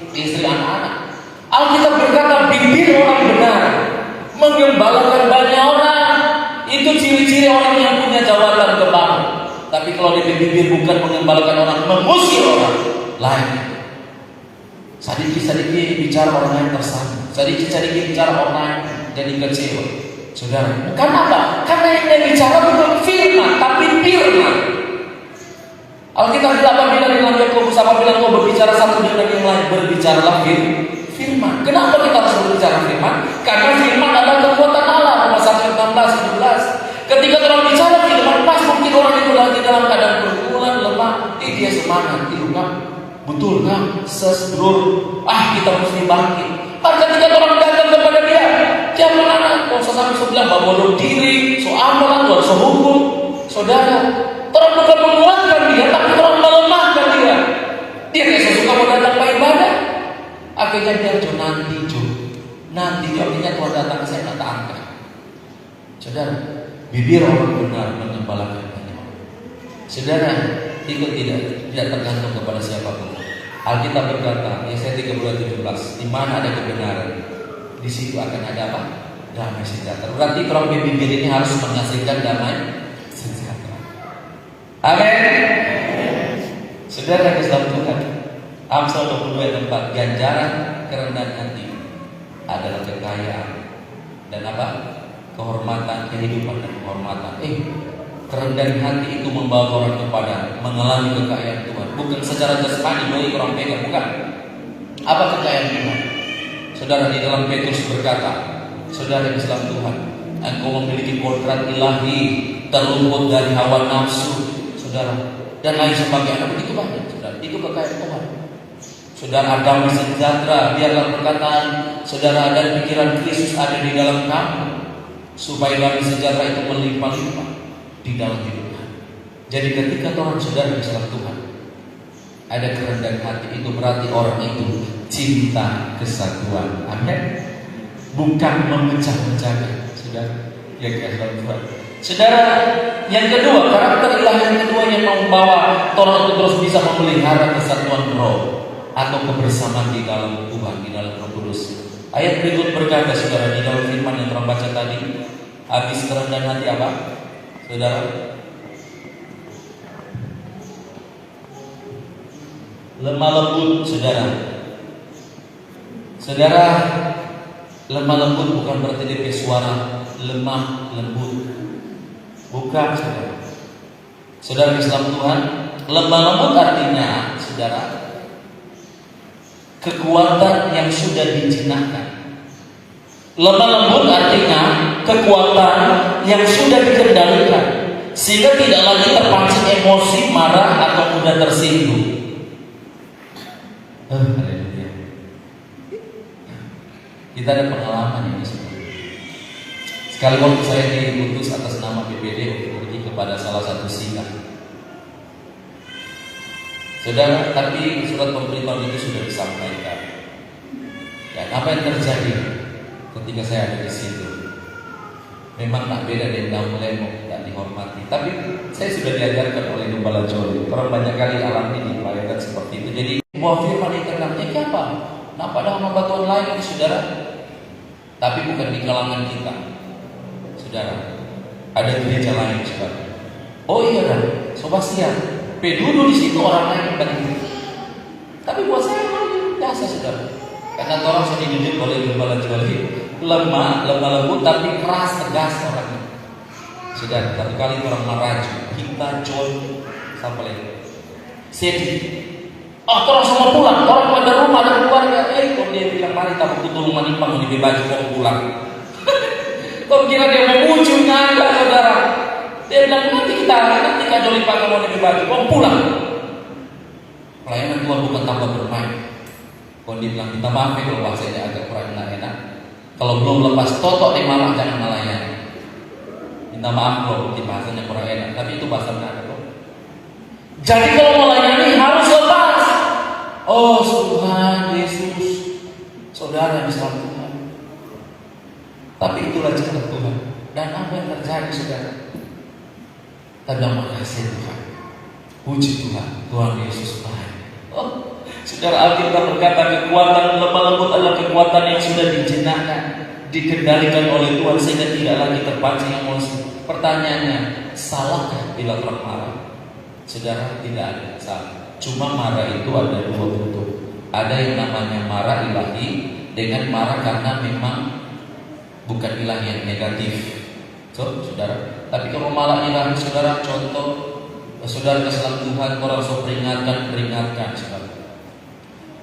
istri, anak-anak. Alkitab berkata, bibir orang benar mengembalakan banyak orang. Itu ciri-ciri orang yang punya jawatan gembala. Tapi kalau di bibir bukan mengembalakan orang, mengusir orang lain. Sedikit-sedikit bicara orang lain tersangka, sedikit-sedikit bicara orang lain jadi kecewa. Saudara, bukan apa? Karena yang dia bicara bukan firman, tapi firman. Alkitab bilang apabila dalam Yakobus, apabila kau berbicara satu dengan yang lain, berbicaralah firman. Kenapa kita harus berbicara firman? Karena firman adalah kekuatan Allah. Roma 1:16-17. Ketika orang bicara firman, pas mungkin orang itu lagi dalam keadaan bergumulan, lemah, dia semangat, kan? Betul kan? Sesbro, kita mesti bangkit. Ketika orang datang kepada dia, jangan anak, kalau sampai sebelah bawa diri, so amalan, so hukum, saudara. Orang bukan menguatkan dia, tapi orang melemahkan dia. Dia kayak sesuka mau datang ke ibadah. Akhirnya dia nanti artinya Tuhan datang ke saya tak angkat. Saudara, bibir orang benar mengembalakan banyak orang. Saudara, ikut tidak tergantung kepada siapapun. Alkitab berkata, Yesaya 32:17, di mana ada kebenaran, di situ akan ada apa? Damai sejahtera. Berarti kalau bibir ini harus menghasilkan damai sejahtera. Amin. Saudara Islam Tuhan, Amsal 22 ayat 4, ganjaran kerendahan hati adalah kekayaan dan apa? Kehormatan, kehidupan dan kehormatan. Kerendahan hati itu membawa orang kepada mengalami kekayaan Tuhan, bukan secara jasmani bagi orang pegang, bukan. Apa kekayaan Tuhan? Saudara, di dalam Petrus berkata, saudara Islam Tuhan, engkau memiliki kodrat ilahi, terluput dari hawa nafsu, saudara, dan lain sebagainya. Begitu banyak, saudara. Itu kekayaan Tuhan. Saudara, damai sejahtera, biarlah perkataan saudara dan pikiran Kristus ada di dalam kamu, supaya damai sejahtera itu melimpah-limpah di dalam hidupnya. Jadi ketika orang saudara Islam Tuhan ada kerendahan hati, itu berarti orang itu cinta kesatuan. Amin. Bukan memecah-mecahkan, saudara. Ya Tuhan. Saudara, yang kedua, karakter ilahi yang kedua yang membawa orang itu terus bisa memelihara kesatuan roh atau kebersamaan di dalam Tuhan, di dalam Roh Kudus. Ayat berikut berkata, saudara, di dalam firman yang telah baca tadi, habis kerendahan hati apa? Saudara, lemah lembut, saudara. Saudara, lemah lembut bukan berarti dia suara lemah lembut. Bukan, saudara. Saudara Islam Tuhan, lemah lembut artinya, saudara, kekuatan yang sudah dijinakkan. Lemah lembut artinya kekuatan yang sudah dikendalikan, sehingga tidak lagi terpancing emosi, marah atau mudah tersinggung. Kita ada pengalaman ini, saudara. Sekali waktu saya diutus atas nama BPD untuk pergi kepada salah satu singgah, saudara, tapi surat pemberitahuan itu sudah disampaikan. Dan apa yang terjadi ketika saya ada di situ? Memang tak beda dengan lemok, tak dihormati. Tapi saya sudah diajarkan oleh Gembala Joli. Orang banyak kali alami di pelayanan seperti itu. Jadi buah firman internalnya apa? Nampak dah batuan lain, saudara. Tapi bukan di kalangan kita, saudara. Ada gereja lain, saudara. Oh iya kan, Sebastian. Dulu di situ orang lain begitu. Tapi buat saya biasa, saudara. Karena orang sudah dididik oleh Gembala Joli, lemah lembut tapi keras tegas orangnya. Saudara, tapi kali orang meraju, kita John sampai lagi. Sedih. Orang semua pulang, orang pada rumah ada keluarga. Kok dia bilang mari tak butuh tolong manimpang di baju kok pulang. Kau kira dia mau muncul nganda, saudara? Dia bilang nanti Kak Joli pakai mau di baju, kau pulang. Pelayanan Tuhan bukan tambah bermain. Kau dia bilang minta maaf ya kalau bahasanya agak kurang enak. Kalau belum lepas totok di malam jangan melayani. Minta maaf kalau bahasanya kurang enak, tapi itu bahasanya kok. Jadi kalau melayani harus lepas. Oh Tuhan Yesus, saudara yang Islam Tuhan. Tapi itulah cara Tuhan. Dan apa yang terjadi, saudara? Terima kasih Tuhan. Puji Tuhan, Tuhan Yesus baik. Saudara, Alkitab berkata kekuatan lemah lembut adalah kekuatan yang sudah dijinakkan, dikendalikan oleh Tuhan sehingga tidak lagi terpancing emosi. Pertanyaannya, salahkah bila orang marah? Saudara, tidak ada salah. Cuma marah itu ada dua bentuk. Ada yang namanya marah ilahi dengan marah karena memang bukan ilahi yang negatif. Saudara. Tapi kalau malah ilahi, saudara, contoh saudara kesalahan Tuhan, orang so peringatkan, saudara.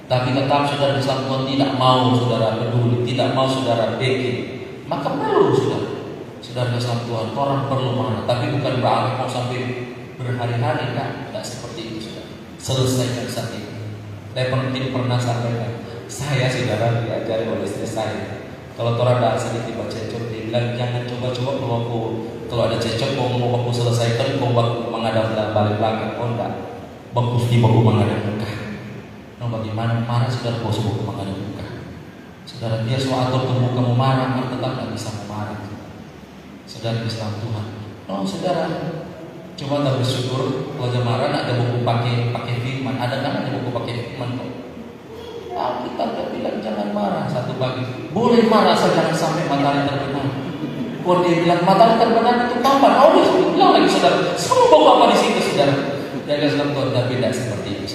Tapi tetap saudara Islam Tuhan tidak mau saudara peduli, tidak mau saudara backing, maka perlu saudara Islam Tuhan, orang perlu marah. Tapi bukan berarti mau sampai berhari-hari, kan? Tidak seperti itu, saudara. Selesaikan saat ini. Saya pernah sampaikan, saya saudara diajari oleh istri saya. Kalau orang ada sedikit cecok, dia bilang jangan coba-coba kalau ada cecok mau aku selesaikan, kau menghadap balik belakang, kau enggak bagus di baku menghadap muka. Nah, bagaimana marah saudara kau sebut menghadap muka? Saudara dia suatu temu kamu marah, tetap tidak bisa memarah. Saudara Islam Tuhan. Oh saudara, coba tak bersyukur kalau marah ada buku pakai firman, ada kan ada buku pakai firman kok. Kita tidak bilang jangan marah satu pagi. Boleh marah saja, jangan sampai matahari terbenam. Kalau dia bilang matahari terbenam itu tampan, oh dia bilang lagi saudara. Semua bawa apa di situ saudara? Jaga Islam Tuhan, tapi tidak seperti itu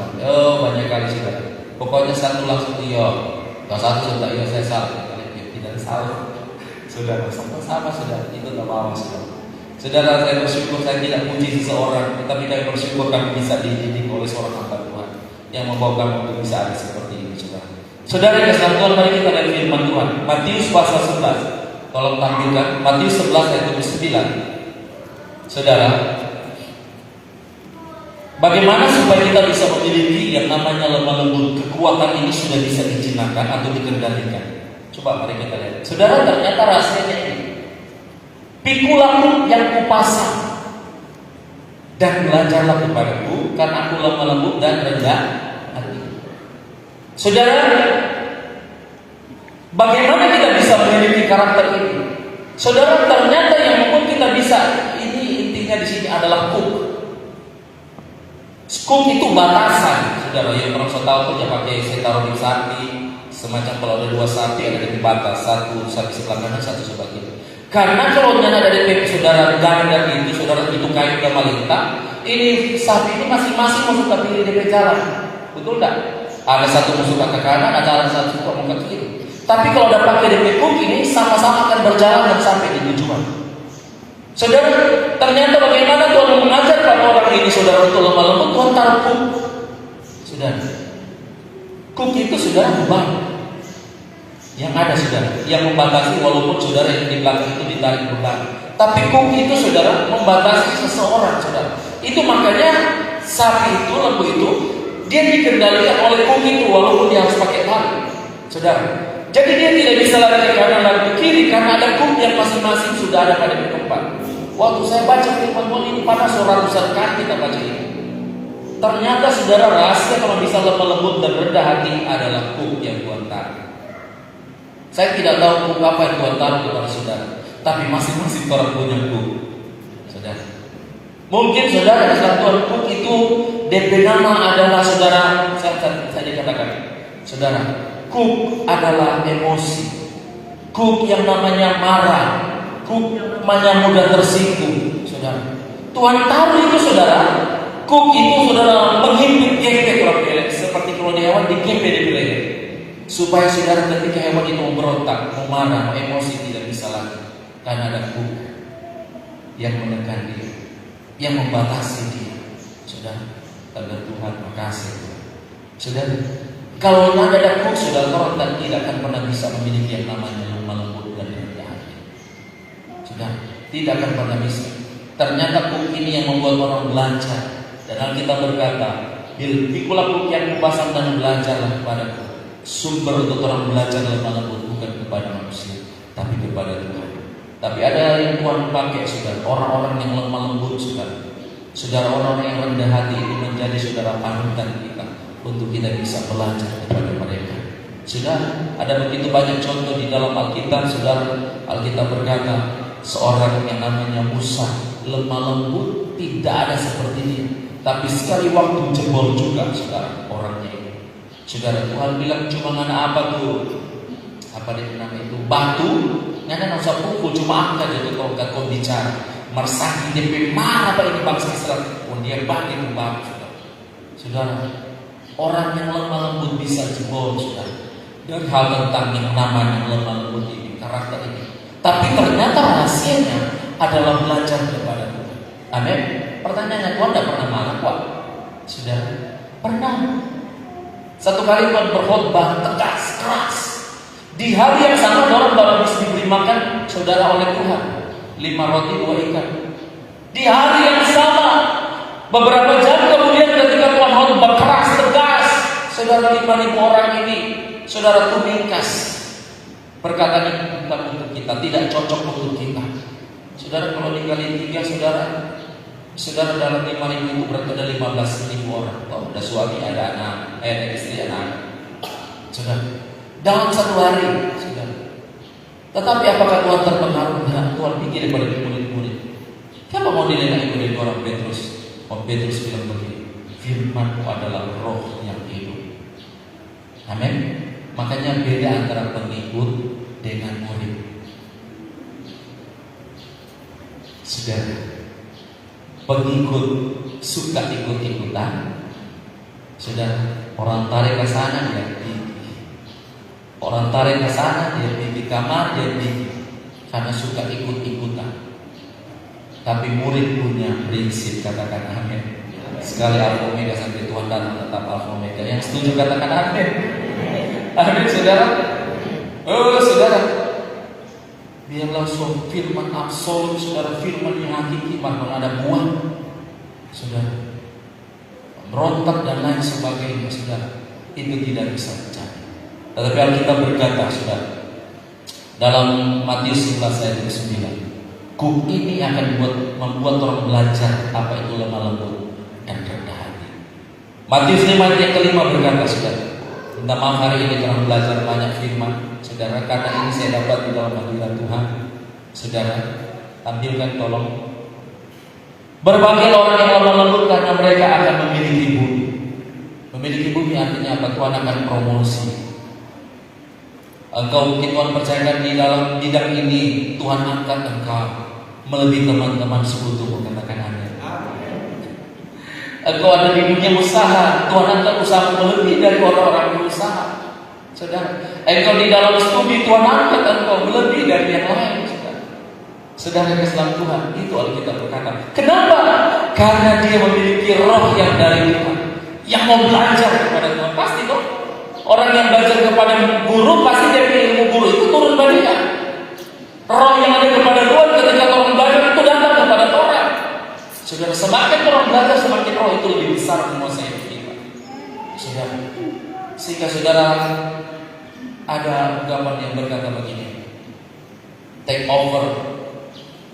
sama. Oh, banyak kali sudah. Pokoknya satu langsung iya. Kalau satu sudah iya saya salah. Tidak salah. Saudara, sama-sama sudah. Itu tak apa saudara. Saudara, saya bersyukur saya tidak puji seseorang, tetapi saya bersyukur kami bisa dididik oleh seorang hamba Tuhan yang membawa kami untuk bisa ada seperti ini, saudara. Saudara yang kasih Tuhan, mari kita lihat firman Tuhan. Matius pasal 11. Tolong tampilkan Matius 11 ayat 29. Saudara, bagaimana supaya kita bisa memiliki yang namanya lemah lembut? Kekuatan ini sudah bisa dijinakan atau dikendalikan. Coba mari kita lihat. Saudara, ternyata rahasianya ini. Pikulah yang kupasang dan belajarlah kepadaku, karena aku lemah lembut dan rendah hati. Saudara, bagaimana kita bisa memiliki karakter ini? Saudara, ternyata yang membuat kita bisa, ini intinya di sini adalah kuk. Kuk itu batasan. Saudara, yang pernah saya tahu tuh pakai saya taruh di sapi, semacam kalau ada dua sapi ada di batas, satu sapi sebelah kanan, satu sebelah kiri. Karena kalau nyana dari PP saudara ganda itu, saudara itu kain dan malintang, ini sapi ini masing-masing masuk ke kiri DP jalan, betul tak? Ada satu masuk ke kanan, ada satu masuk ke kiri. Tapi kalau udah pakai DP kuk ini sama-sama akan berjalan dan sampai di tujuan. Saudara, ternyata bagaimana Tuhan mengajar pada orang ini, saudara untuk lemah lembut, Tuhan taruh kuk. Saudara, kuk itu saudara beban yang ada, saudara, yang membatasi, walaupun saudara yang di belakang itu ditarik beban. Tapi kuk itu saudara membatasi seseorang, saudara. Itu makanya sapi itu, lembu itu, dia dikendalikan oleh kuk itu, walaupun dia harus pakai tali, saudara. Jadi dia tidak bisa lari ke kanan lari ke kiri karena ada kuk yang masing-masing sudah ada pada tempat. Waktu saya baca firman Tuhan ini pada ratusan kali kita baca ini. Ternyata saudara, rahasia kalau bisa lemah lembut dan rendah hati adalah kuk yang Tuhan taruh. Saya tidak tahu kuk apa yang Tuhan taruh kepada saudara, tapi masing-masing orang punya kuk, saudara. Mungkin saudara setelah Tuhan kuk itu DP nama adalah saudara. Saya dikatakan, saudara, kuk adalah emosi, kuk yang namanya marah, kuk yang namanya mudah tersinggung, saudara. Tuhan taruh itu, saudara. Kuk itu saudara menghimpit gempet orang pelek, seperti kalau di hewan digempet di leher. Supaya saudara ketika hewan itu memberontak, memarah, emosi tidak bisa lagi, karena ada kuk yang menekan dia, yang membatasi dia. Saudara, tanda Tuhan, makasih Tuhan. Saudara, kalau tidak ada kuk, saudara, orang tidak akan pernah bisa memiliki yang namanya lemah lembut dan rendah hati. Saudara, tidak akan pernah bisa. Ternyata kuk ini yang membuat orang belajar. Dan Alkitab berkata, "Pikulah kuk yang kupasang dan belajarlah kepadaku." Sumber untuk orang belajar lemah lembut bukan kepada manusia, tapi kepada Tuhan. Tapi ada yang Tuhan pakai, saudara, orang-orang yang lemah lembut, saudara. Saudara, orang yang rendah hati itu menjadi saudara panutan kita untuk kita bisa belajar kepada mereka. Saudara, ada begitu banyak contoh di dalam Alkitab, saudara. Alkitab berkata, seorang yang namanya Musa lemah lembut, tidak ada seperti dia. Tapi sekali waktu jebol juga, saudara, orangnya ini. Saudara, Tuhan bilang cuma ngana apa tuh? Apa dia nama itu? Batu. Ngana nggak usah pukul, cuma angkat itu kalau nggak kau bicara. Mersaki DP marah apa ini bangsa Israel. Kemudian bagi ke batu, saudara. Saudara, orang yang lemah lembut bisa jebol, saudara. Dari hal tentang yang namanya lemah lembut ini, karakter ini. Tapi ternyata rahasianya adalah belajar kepada Tuhan. Amin. Pertanyaannya, Tuhan tidak pernah marah kok? Saudara, pernah. Satu kali Tuhan berkhotbah tegas, keras. Di hari yang sama orang baru bisa diberi makan, saudara, oleh Tuhan 5 roti 2 ikan. Di hari yang sama, beberapa jam kemudian ketika Tuhan khotbah keras, tegas, saudara, 5.000 orang ini, saudara, tumingkas. Perkataan ini bukan untuk kita, tidak cocok untuk kita. Saudara, kalau dikali 3, saudara dalam 5.000 itu berarti ada 15.000 orang. Oh, ada suami, ada anak, istri, anak. Saudara, dalam satu hari, saudara. Tetapi apakah Tuhan terpengaruh? Nah, Tuhan pikir daripada murid-murid. Siapa mau dinilai oleh orang Petrus? Om Petrus bilang begini, firman adalah roh yang hidup. Amin. Makanya beda antara pengikut dengan murid. Saudara, pengikut suka ikut-ikutan, Sudah, orang tarik ke sana dia pergi, orang tarik ke sana dia pergi kamar dia pergi, karena suka ikut-ikutan. Tapi murid punya prinsip, katakan amin. Sekali Alfa Omega sampai Tuhan datang tetap Alfa Omega. Yang setuju katakan amin. Amin saudara. Oh saudara, biarlah suatu firman absolut, saudara, firman yang hakiki, bahkan ada buah, saudara. Berontak dan lain sebagainya, saudara, itu tidak bisa terjadi. Tetapi Alkitab berkata, saudara, dalam Matius 11 ayat 9, Kuk ini akan membuat orang belajar apa itu lemah lembut dan rendah hati. Matius 5 ayat yang kelima berkata, saudara, minta maaf hari ini telah belajar banyak firman, saudara, karena ini saya dapat di dalam hadirat Tuhan. Saudara, tampilkan tolong. Berbagai orang yang lemah lembut karena mereka akan memiliki bumi. Memiliki bumi artinya apa? Tuhan akan promosi. Engkau mungkin Tuhan percayakan di dalam bidang ini, Tuhan angkat engkau melebihi teman-teman sekutumu, katakan amin. Engkau ada di dunia usaha, Tuhan angkat usaha melebihi dari orang-orang berusaha. Saudara, engkau di dalam studi, Tuhan angkat engkau melebihi dari yang lain. Saudara kesalahan Tuhan, itu Alkitab berkata. Kenapa? Karena dia memiliki roh yang dari Tuhan, yang mau belajar kepada Tuhan. Pasti dong. Orang yang belajar kepada guru, pasti dia punya ilmu guru itu turun pada dia. Roh yang ada kepada Tuhan ketika orang belajar itu datang kepada orang. Saudara, semakin orang belajar, semakin roh itu lebih besar menguasai kita. Saudara, sehingga saudara ada ungkapan yang berkata begini, take over.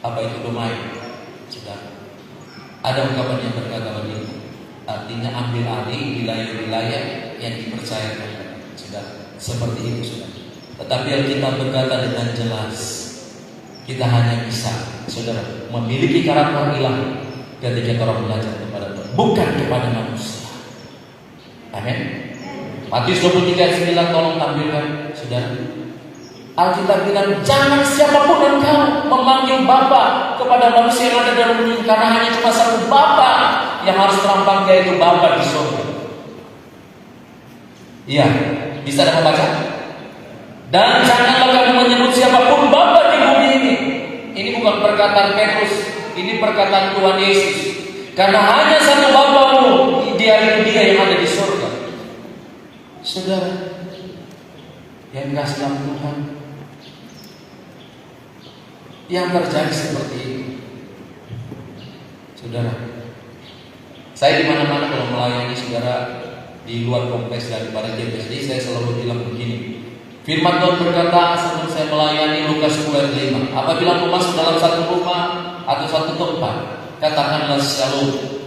Apa itu domain? Sudah. Ada ungkapan yang berkata begitu. Artinya ambil alih wilayah-wilayah yang dipercayakan. Sudah. Seperti itu sudah. Tetapi Alkitab berkata dengan jelas, kita hanya bisa, saudara, memiliki karakter ilahi ketika orang belajar kepada Tuhan, bukan kepada manusia. Amin. Matius 23 ayat 9 tolong tampilkan, saudara. Alkitab bilang, jangan siapapun engkau memanggil Bapa kepada manusia yang ada dalam dunia, karena hanya cuma satu Bapa yang harus terampang, yaitu Bapa di surga. Iya, bisa anda membaca? Dan janganlah kamu menyebut siapapun Bapa di bumi ini. Ini bukan perkataan Petrus, ini perkataan Tuhan Yesus. Karena hanya satu Bapamu, dia yang ada di surga. Saudara, yang kasih dalam Tuhan, yang terjadi seperti itu, saudara. Saya di mana-mana kalau melayani saudara di luar kompleks daripada GPSD, saya selalu bilang begini. Firman Tuhan berkata sebelum saya melayani, Lukas 10 ayat 5, apabila kamu masuk dalam satu rumah atau satu tempat, katakanlah shalom.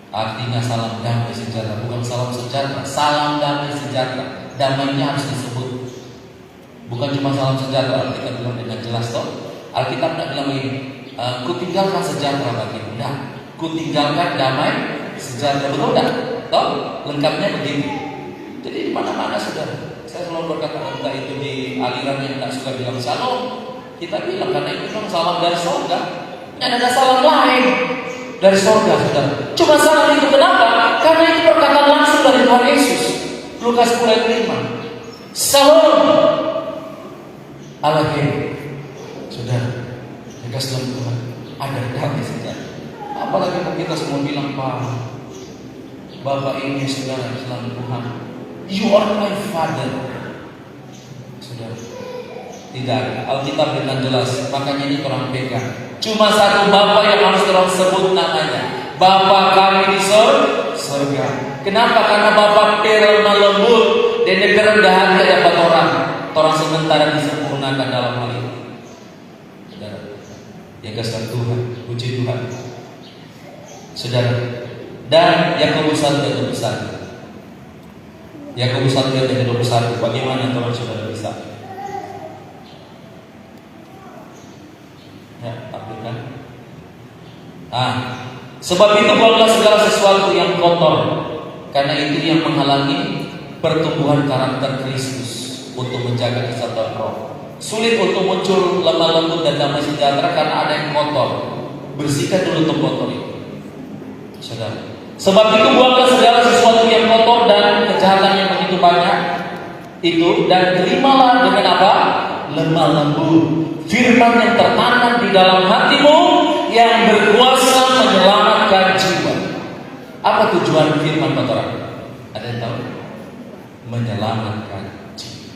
Artinya salam damai sejahtera, bukan salam sejahtera, salam damai sejahtera. Damainya harus disebut. Bukan cuma salam sejahtera, Alkitab bilang dengan jelas toh. Alkitab tidak bilang begini, ku tinggalkan sejahtera bagimu. Nah, ku tinggalkan damai sejahtera, betul tidak? Toh, lengkapnya begitu. Jadi di mana-mana saudara, saya selalu berkata, entah itu di aliran yang tidak suka bilang shalom, kita bilang karena itu kan salam dari surga. Dan ada salam lain dari surga, saudara. Cuma salam itu kenapa? Karena itu perkataan langsung dari Tuhan Yesus. Lukas 10 ayat 5. Shalom. Alaikum. Saudara, dikasih dalam Tuhan ada damai sejahtera. Apalagi kalau kita semua bilang, Pak, Bapak ini saudara dalam Tuhan, you are my father. Saudara, tidak. Alkitab dengan jelas, makanya ini orang pegang. Cuma satu Bapa yang harus orang sebut namanya, Bapa kami di surga. Kenapa? Karena Bapa lemah lembut dan kerendahan hati dapat orang sementara disempurnakan dalam hal ini. Saudara, yang kasih Tuhan, puji Tuhan. Saudara, dan Yakobus 1 ayat 21. Yakobus 1 ayat 21. Bagaimana tolong saudara bisa? Ya, tampilkan. Sebab itu buanglah segala sesuatu yang kotor, karena itu yang menghalangi pertumbuhan karakter Kristus untuk menjaga kesatuan roh. Sulit untuk muncul lemah lembut dan damai sejahtera karena ada yang kotor. Bersihkan dulu untuk kotor itu, saudara. Sebab itu buanglah segala sesuatu itu, dan terimalah dengan apa? Lemah lembut. Firman yang tertanam di dalam hatimu yang berkuasa menyelamatkan jiwa. Apa tujuan firman Saudara? Ada yang tahu? Menyelamatkan jiwa.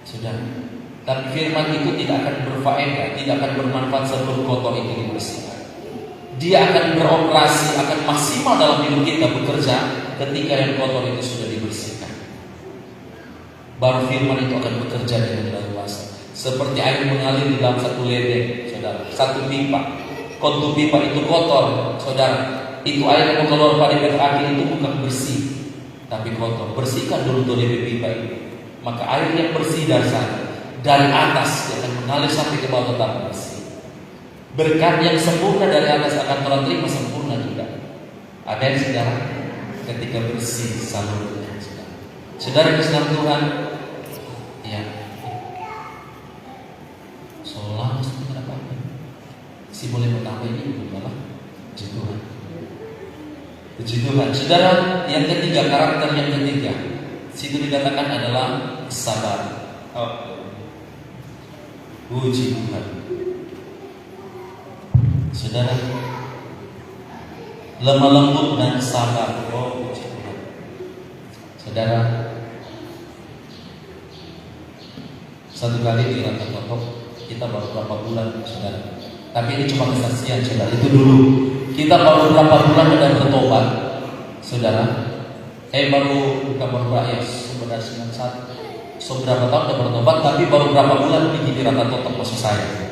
Sudah. Tapi firman itu tidak akan berfaedah, tidak akan bermanfaat sebelum kotor itu dibersihkan. Dia akan beroperasi, akan maksimal dalam hidup kita bekerja ketika yang kotor itu sudah dibersihkan. Baru firman itu akan bekerja dengan leluasa. Seperti air mengalir di dalam satu ledeng, Saudara, satu pipa. Kontur pipa itu kotor, Saudara. Itu air yang keluar pada akhir itu bukan bersih, tapi kotor. Bersihkan dulu DP pipa itu. Maka air yang bersih dari sana, dari atas yang akan mengalir sampai ke bawah tetap bersih. Berkat yang sempurna dari atas akan Tuhan terima sempurna juga. Ada yang Saudara ketika bersih salurnya, Saudara. Saudara kesenangan Tuhan, ya. Selama tidak apa-apa. Si boleh bertambah ini adalah puji Tuhan. Puji Tuhan. Saudara, yang ketiga, karakter yang ketiga, situ dikatakan adalah sabar. Puji Tuhan. Saudara, lemah lembut dan sabar. Puji Tuhan. Saudara, satu kali di Rata Totok kita baru berapa bulan, Saudara. Tapi ini cuma kesaksian, Saudara. Itu dulu. Kita baru berapa bulan sudah bertobat, Saudara. Baru berapa ya? Sebenarnya seberapa tahun sudah bertobat, tapi baru berapa bulan di Rata Totok maksud saya.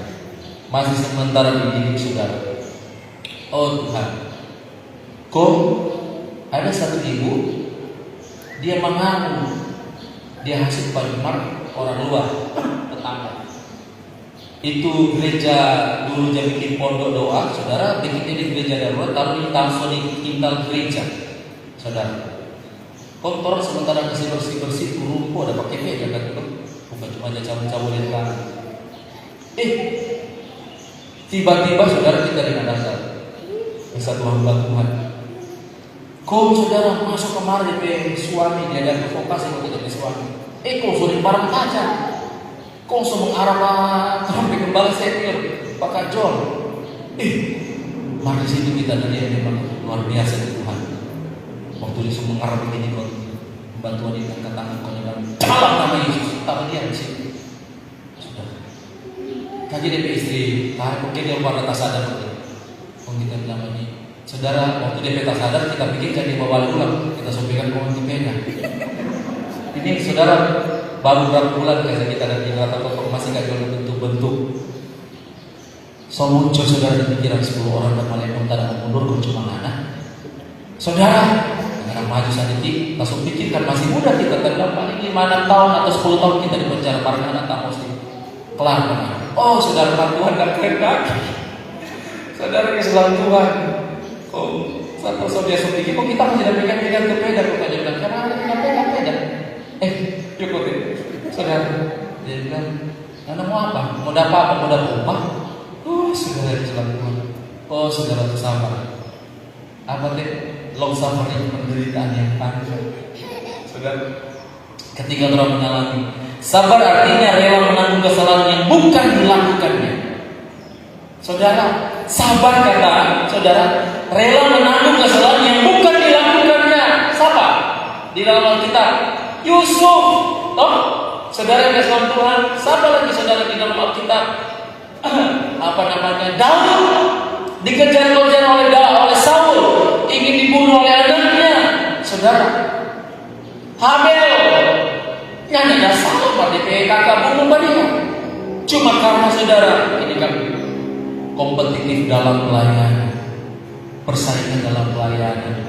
Masih sementara dididik, Saudara. Oh Tuhan, kok ada satu ibu, dia mengaku dia hasil pajumar orang luar, tetangga. Itu gereja dulu jadi bikin pondok doa, Saudara, bikin ini gereja darurat, lalu langsung di kintal gereja, Saudara. Kotor sementara bersih rumput, ada pakai meja kan itu, bukan cuma aja cabut-cabutin kan. Tiba-tiba Saudara kita dengan dasar satu hamba Tuhan. Kau Saudara masuk kemari pe suami dia ada vokasi waktu jadi suami. Kau sudah barang kaca. Kau semua mengarah sampai kembali senior Pak John. Mari situ kita dari memang luar biasa di Tuhan. Waktu dia semua mengarah begini kau bantuan di tangan kau dalam nama Yesus. Tak dia di situ. Sudah. Kaji dia istri, tarik oke dia luar atas sadar. Kau kita bilang ini, Saudara, waktu dia tak sadar kita pikirkan dia bawa pulang, kita sampaikan kau di pena. Ini Saudara. Baru berapa bulan kita dari Rata Totok masih gak jual bentuk-bentuk. So muncul Saudara di pikiran 10 orang dan malah yang mundur kau cuma anak. Saudara, dengan maju saja langsung pikirkan masih muda kita terdapat paling 5 tahun atau 10 tahun kita di penjara para anak tak mesti kelar benar. Oh Saudara, Tuhan gak kehendak. Saudara kesalahan Tuhan. Kok satu saudara pikir kok kita masih ada pegang-pegang sepeda kok aja bilang karena ada pegang-pegang sepeda. Cukup Saudara, dia bilang, Anda mau apa? Mau dapat apa? Mau dapat rumah? Saudara kesalahan Tuhan. Saudara itu sabar. Apa deh? Long suffering, penderitaan yang panjang. Saudara, ketika orang mengalami sabar artinya rela menanggung kesalahan yang bukan dilakukannya. Saudara, sabar kata Saudara, rela menanggung kesalahan yang bukan dilakukannya. Siapa? Di dalam Alkitab, Yusuf. Saudara yang kasih Tuhan, siapa lagi Saudara di dalam Alkitab? Apa namanya? Daud dikejar-kejar oleh Saul, ingin dibunuh oleh anaknya. Saudara, Habel yang ada Saul pada kakak bunuh dia. Cuma karena Saudara ini kan kompetitif dalam pelayanan, persaingan dalam pelayanan.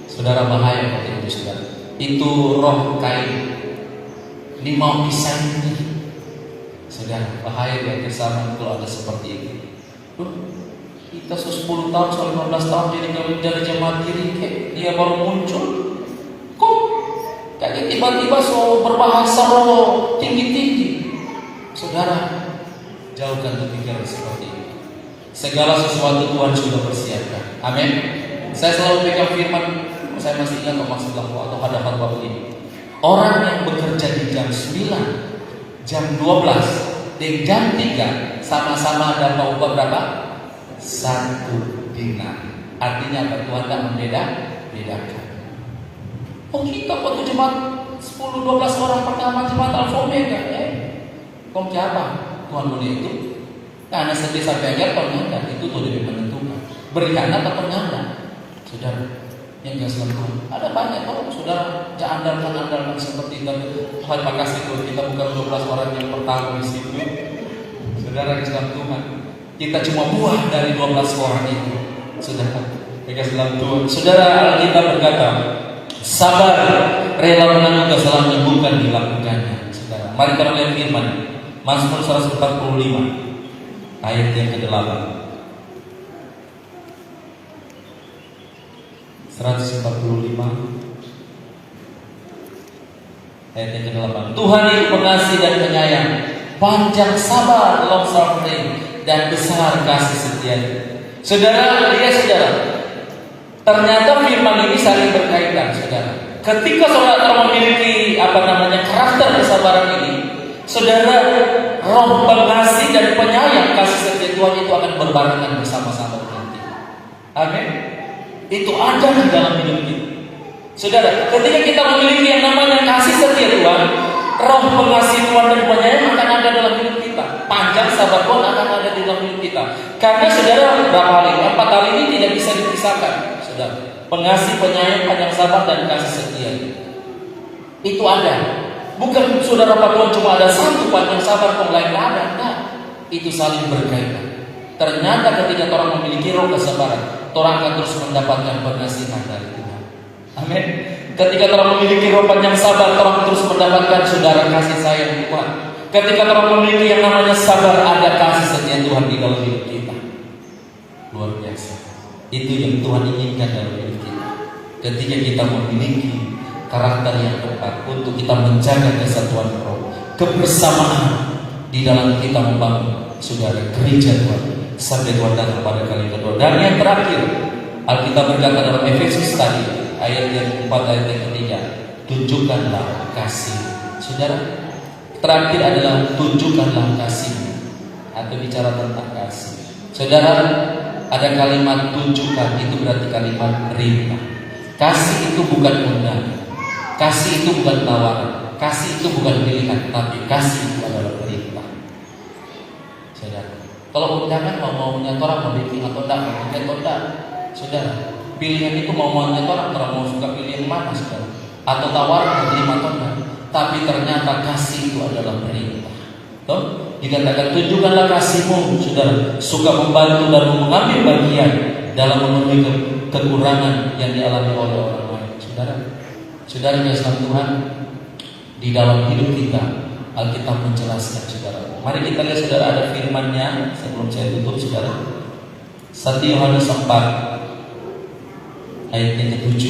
Saudara, bahaya waktu itu Saudara. Itu roh Kain. Ini mau disaingi. Saudara, bahaya di akhir zaman kalau ada seperti itu. Kita 10 tahun, 15 tahun jadi jemaat kiri, dia baru muncul. Kok kayak tiba-tiba berbahasa roh tinggi-tinggi. Saudara, jauhkan pikiran seperti itu. Segala sesuatu Tuhan sudah persiapkan. Amin. Saya selalu pegang firman. Saya masih ingat maksud atau hadapan Bapak ini. Orang yang bekerja di jam 9, jam 12, dan jam 3 sama-sama dapat upah berapa? 1 dinar. Artinya apa? Tuhan tak membedakan. Oh kita waktu jemaat 10-12 orang pertama jemaat Alfa Omega, kok siapa? Tuhan boleh itu? Karena sedih sampai akhir ternyata itu tuh lebih menentukan. Berikan atau ternyata, saudara yang gak selalu ada banyak orang saudara jangan andalkan seperti itu. Tuhan makasih kalau kita bukan 12 orang yang pertama di situ. Saudara Islam Tuhan, kita cuma buah dari 12 orang itu. Saudara, kita Islam Tuhan. Saudara Alkitab berkata, sabar, rela menanggung kesalahan bukan dilakukannya. Saudara, mari kita lihat firman Mazmur 145 ayat yang ke-8. 145 ayat yang ke-8. Tuhan itu pengasih dan penyayang, panjang sabar, long suffering, dan besar kasih setia. Saudara, lihat saudara, ternyata firman ini saling berkaitan, saudara. Ketika saudara memiliki karakter kesabaran ini, saudara, roh pengasih dan penyayang kasih setia Tuhan itu akan berbarengan bersama-sama nanti. Amin. Itu ada di dalam hidup kita. Saudara, ketika kita memiliki yang namanya kasih setia Tuhan, roh pengasih Tuhan dan penyayang akan ada dalam hidup kita. Panjang sabar Tuhan akan ada di dalam hidup kita. Karena saudara, berapa hal ini? 4 hal ini tidak bisa dipisahkan. Saudara, pengasih, penyayang, panjang sabar, dan kasih setia. Itu ada. Bukan saudara Pak Tuhan cuma ada satu panjang sabar, yang lain ada. Nah, itu saling berkaitan. Ternyata ketika orang memiliki roh kesabaran, orang akan terus mendapatkan pengasihan dari Tuhan. Amin. Ketika orang memiliki roh panjang sabar, orang terus mendapatkan saudara kasih sayang Tuhan. Ketika orang memiliki yang namanya sabar, ada kasih setia Tuhan di dalam hidup kita. Luar biasa. Itu yang Tuhan inginkan dalam hidup kita. Ketika kita memiliki karakter yang tepat untuk kita menjaga kesatuan roh, kebersamaan di dalam kita membangun saudara gereja Tuhan sampai Tuhan datang pada kali kedua. Dan yang terakhir, Alkitab berkata dalam Efesus tadi ayat yang 4 ayat yang ketiga, tunjukkanlah kasih. Saudara, terakhir adalah tunjukkanlah kasih, atau bicara tentang kasih. Saudara, ada kalimat tunjukkan, itu berarti kalimat perintah. Kasih itu bukan undangan, kasih itu bukan tawaran, kasih itu bukan pilihan, tapi kasih itu adalah perintah. Saudara, kalau undangan mau-maunya orang mau bikin atau tidak, saudara, pilihan itu mau-maunya orang mau suka pilih yang mana, saudara, atau tawaran mau terima atau tidak. Tapi ternyata kasih itu adalah perintah. Tuh, dikatakan tunjukkanlah kasihmu, saudara, suka membantu dan mengambil bagian dalam memenuhi kekurangan yang dialami oleh orang lain. Saudara yang Islam Tuhan, di dalam hidup kita Alkitab menjelaskan, saudara. Mari kita lihat, saudara, ada firman-Nya sebelum saya tutup, saudara. 1 Yohanes 4 ayat yang ke-7.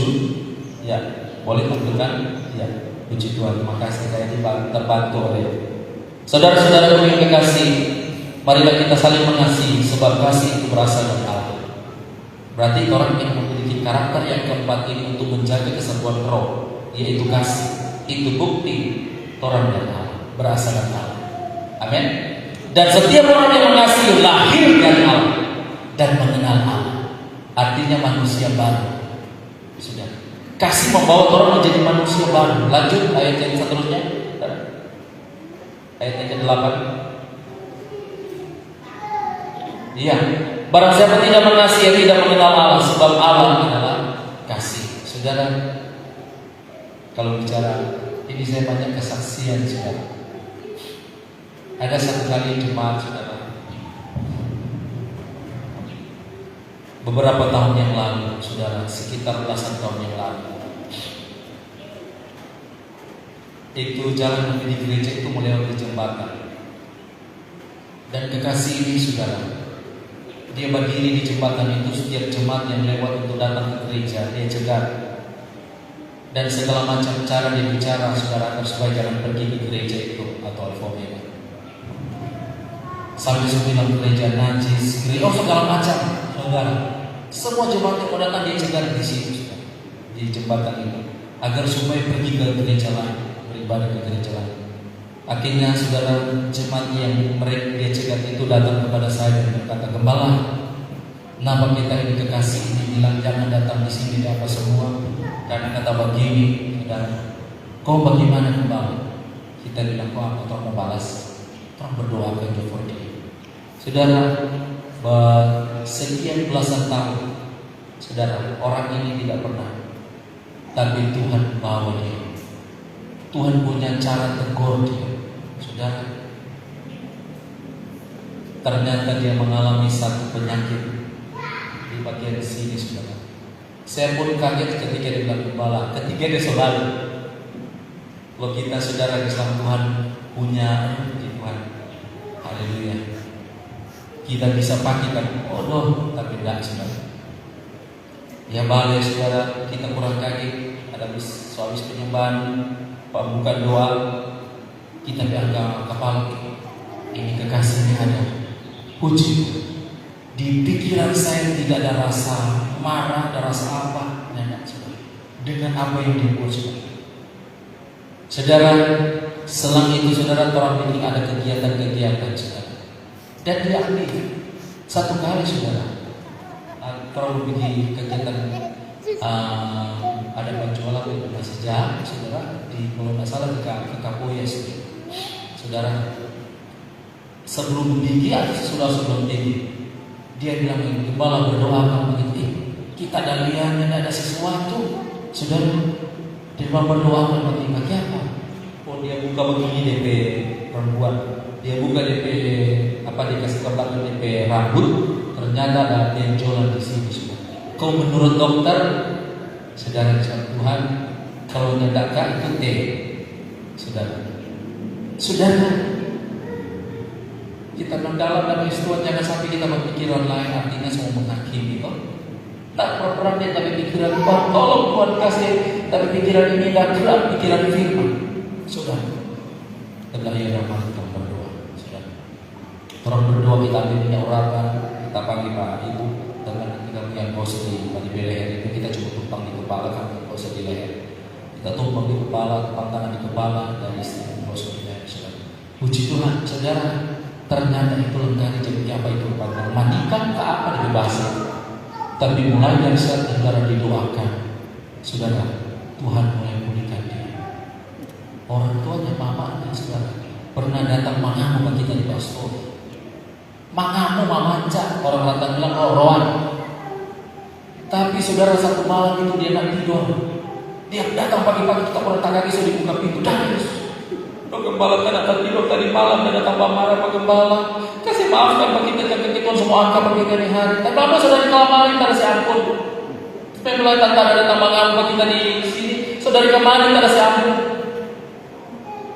Ya, boleh tampilkan? Ya, puji Tuhan. Terima kasih saya terbantu oleh saudara-saudara yang kekasih. Marilah kita saling mengasihi, sebab kasih itu berasal dari Allah. Berarti orang yang memiliki karakter yang keempat ini untuk menjaga kesatuan roh, yaitu kasih, itu bukti orang dari Allah, berasal dari Allah. Amin. Dan setiap orang yang mengasihi lahir dari Allah dan mengenal Allah. Artinya manusia baru. Sudah. Kasih membawa orang menjadi manusia baru. Lanjut ayat yang seterusnya. Ayat yang ke-8. Iya. Barang siapa tidak mengasihi, tidak mengenal Allah, sebab Allah adalah kasih. Saudara, kalau bicara ini saya banyak kesaksian, saudara. Ada satu kali jemaat, saudara, beberapa tahun yang lalu, saudara, sekitar belasan tahun yang lalu, itu jalan menuju gereja itu melewati jembatan. Dan kekasih ini, saudara, dia berdiri di jembatan itu. Setiap jemaat yang lewat untuk datang ke gereja, dia cegat. Dan segala macam cara dia bicara, saudara, agar supaya jangan pergi ke gereja itu atau Alfa Omega. Sampai sembilan gereja najis, gereja, segala macam, saudara. Semua jemaat yang mau datang dia cegat di situ, saudara, di jembatan itu. agar supaya pergi ke gereja lain, beribadah ke gereja lain. Akhirnya saudara jemaat yang mereka dia cegat itu datang kepada saya dan berkata, "Gembala, kenapa kita ini kekasih ini bilang jangan datang di sini apa semua? Karena kata begini, saudara, kau bagaimana gembala?" Kita bilang, "Kau apa? Kau mau balas? Kau berdoa ke dia." Saudara, sekian belasan tahun, saudara, orang ini tidak pernah, tapi Tuhan bawa dia. Tuhan punya cara tegur dia, saudara. Ternyata dia mengalami satu penyakit di bagian sini, saudara. Saya pun kaget ketika dia bilang gembala. Ketika dia selalu, kalau kita saudara Islam Tuhan punya Tuhan, haleluya. Kita bisa pakai kan, oh tapi tidak, saudara. Ya balik saudara, kita kurang kaget. Ada habis penyembahan, pembukaan doa, kita dianggap kepala ini kekasihnya ada. Puji, di pikiran saya tidak ada rasa marah, ada rasa apa, tidak, saudara. Dengan apa yang dibuat, saudara. Selang itu saudara, orang ini ada kegiatan-kegiatan, saudara. Dan dia aktif. Satu kali saudara, kalau pergi kegiatan ada penjualan di rumah sejak saudara di kalau tidak salah di Kapoya, saudara. Sebelum pergi atau sebelum pergi, dia bilang, "Gembala berdoa begitu." Kita dah lihat tidak ada sesuatu, saudara. Dia berdoa bagi apa? Oh, dia buka begini DP perempuan, dia buka DP dikasih kotak DP rambut, ternyata ada benjolan di sini, saudara. Kau menurut dokter, saudara Tuhan, kalau tidak itu saudara. Kita mendalam dalam istilah, jangan sampai kita berpikiran lain, artinya semua menghakimi kok. Tak berperan dia tapi pikiran Tuhan, tolong Tuhan kasih, tapi pikiran ini tak gerak, pikiran firman, saudara. Telah ia ramah kita berdoa, saudara. Orang berdoa kita ambil minyak urapan, kita panggil Pak Ibu, dengan kita punya gosok di leher itu, kita coba tumpang di kepala kami, gosok di leher. Kita tumpang di kepala, tumpang tangan di kepala, dan istri gosok di leher, saudara. Puji Tuhan, saudara. Ternyata itu lengkari jadi apa itu Pak? Mandikan ke apa di bahasa. Tapi mulai dari saat saudara didoakan, saudara, Tuhan mulai pulihkan dia. Orang tuanya, mamanya, saudara, pernah datang mengamu bagi kita di pastor. Mengamu mamanja, orang datang bilang roh-rohan. Tapi saudara, satu malam itu dia nak tidur. Dia datang pagi-pagi, kita pernah tangga isu dibuka pintu, nangis. Pak Gembala kan datang tidur tadi malam dan datang marah Pak Gembala. Kasih maafkan Pak kita keketuan semua angka pagi hari hari. Tapi apa saudara kemarin tak kasih ampun. Supaya mulai tantang datang mengamu Pak kita di sini. Saudari kemarin tak kasih ampun.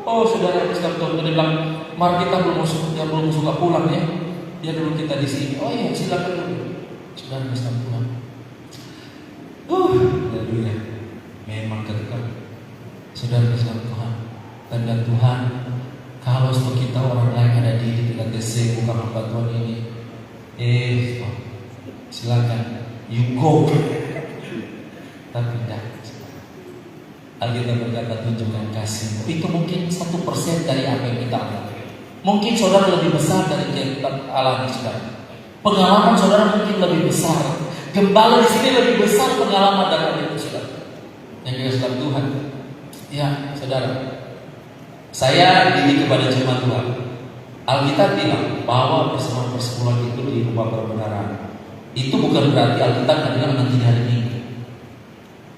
Oh saudara Islam Tuhan tadi bilang, mari kita belum suka pulang ya. Dia dulu kita di sini. Oh iya silakan dulu. Saudara Islam Tuhan. Haleluya. Memang kekal. Saudara Islam Tuhan. Dan Tuhan, kalau kita orang lain ada di kita kesek bukan hamba Tuhan ini, silakan, you go. Tapi tidak. Alkitab berkata tunjukkan kasih. Itu mungkin 1% dari apa yang kita alami. Mungkin saudara lebih besar dari yang kita alami saudara. Pengalaman saudara mungkin lebih besar. Gembala di sini lebih besar pengalaman dari itu saudara. Yang kita sedang Tuhan. Ya saudara. Saya didik kepada jemaat Tuhan. Alkitab bilang bahwa bersama persekutuan itu di rumah perbenaran. Itu bukan berarti Alkitab bilang nanti hari Minggu.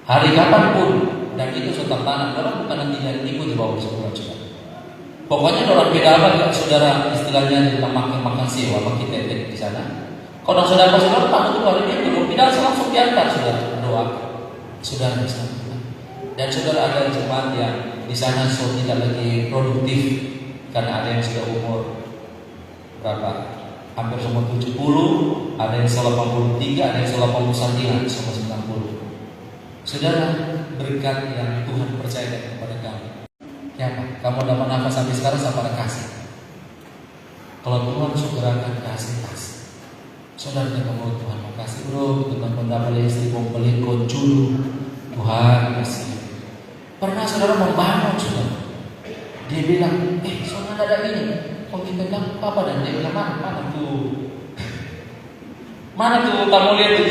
Hari kapanpun, dan itu sudah tanah. Orang bukan nanti hari Minggu di bawah persekutuan saudara. Pokoknya orang beda apa saudara istilahnya tentang makan sewa, makan tetek di sana. Kalau saudara tamu itu hari Minggu, tidak langsung diantar saudara berdoa. Saudara bisa. Dan saudara ada jemaat yang di sana tidak lagi produktif karena ada yang sudah umur berapa? Hampir semua 70, ada yang 83, ada yang 89, semua 90. Saudara, berkat yang Tuhan percayakan kepada kamu. Ya, kamu dapat nafas sampai sekarang sama kasih. Kalau Tuhan segerakan kasih. Saudara kamu Tuhan mau kasih bro, Tuhan mendapat istri membeli kocul. Tuhan kasih. Pernah saudara membangun saudara. Dia bilang, soalnya ada ini. Oh kita bilang apa, dan dia bilang mana tuh kamu lihat tuh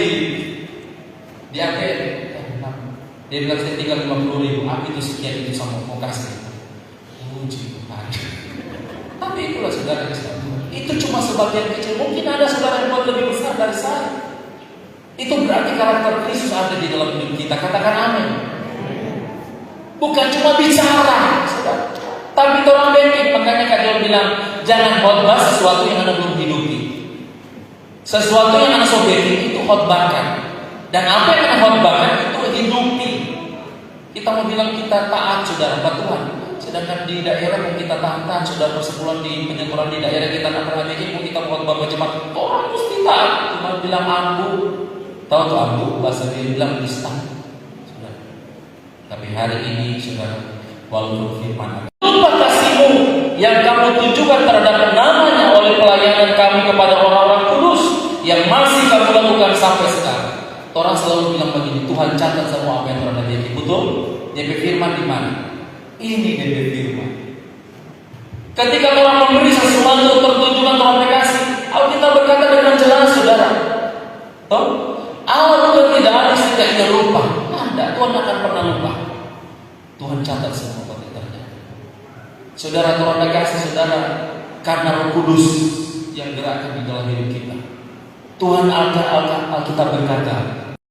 di ATM. Dia bilang saya tinggal 50.000, itu sekian itu sama mau kasih. Puji Tuhan. Tapi itulah saudara kesatuan. Itu cuma sebagian kecil. Mungkin ada saudara yang buat lebih besar dari saya. Itu berarti karakter Kristus ada di dalam hidup kita. Katakan amin. Bukan cuma bicara, saudara, tapi orang backing. Makanya Kak John bilang, jangan khotbah sesuatu yang Anda belum hidupi. Sesuatu yang Anda sobekin itu khotbahkan. Dan apa yang Anda khotbahkan itu hidupi. Kita mau bilang kita taat saudara Tuhan. Sedangkan di daerah yang kita tahan, sudah persepuluhan di penyekoran di daerah kita nak pernah bikin, kita khotbah berjemaat, orang mesti taat. Cuma bilang ambu. Tahu tuh ambu, bahasa dia bilang distan. Tapi hari ini saudara, walaupun firman lupa kasihmu yang kamu tunjukkan terhadap namanya oleh pelayanan kami kepada orang-orang kudus yang masih kamu lakukan sampai sekarang. Orang selalu bilang begini, Tuhan catat semua apa yang pernah jadi. Betul? DP firman di mana? Ini DP firman. Ketika orang memberi sesuatu tertunjukkan Tuhan kasih, Alkitab berkata dengan jelas saudara. Tahu? Allah Tuhan tidak ada setidaknya lupa. Tidak, Tuhan akan pernah lupa. Tuhan catat semua apa yang terjadi. Saudara, Tuhan kasih saudara karena Roh Kudus yang gerakkan di dalam hidup kita. Tuhan Alkitab berkata,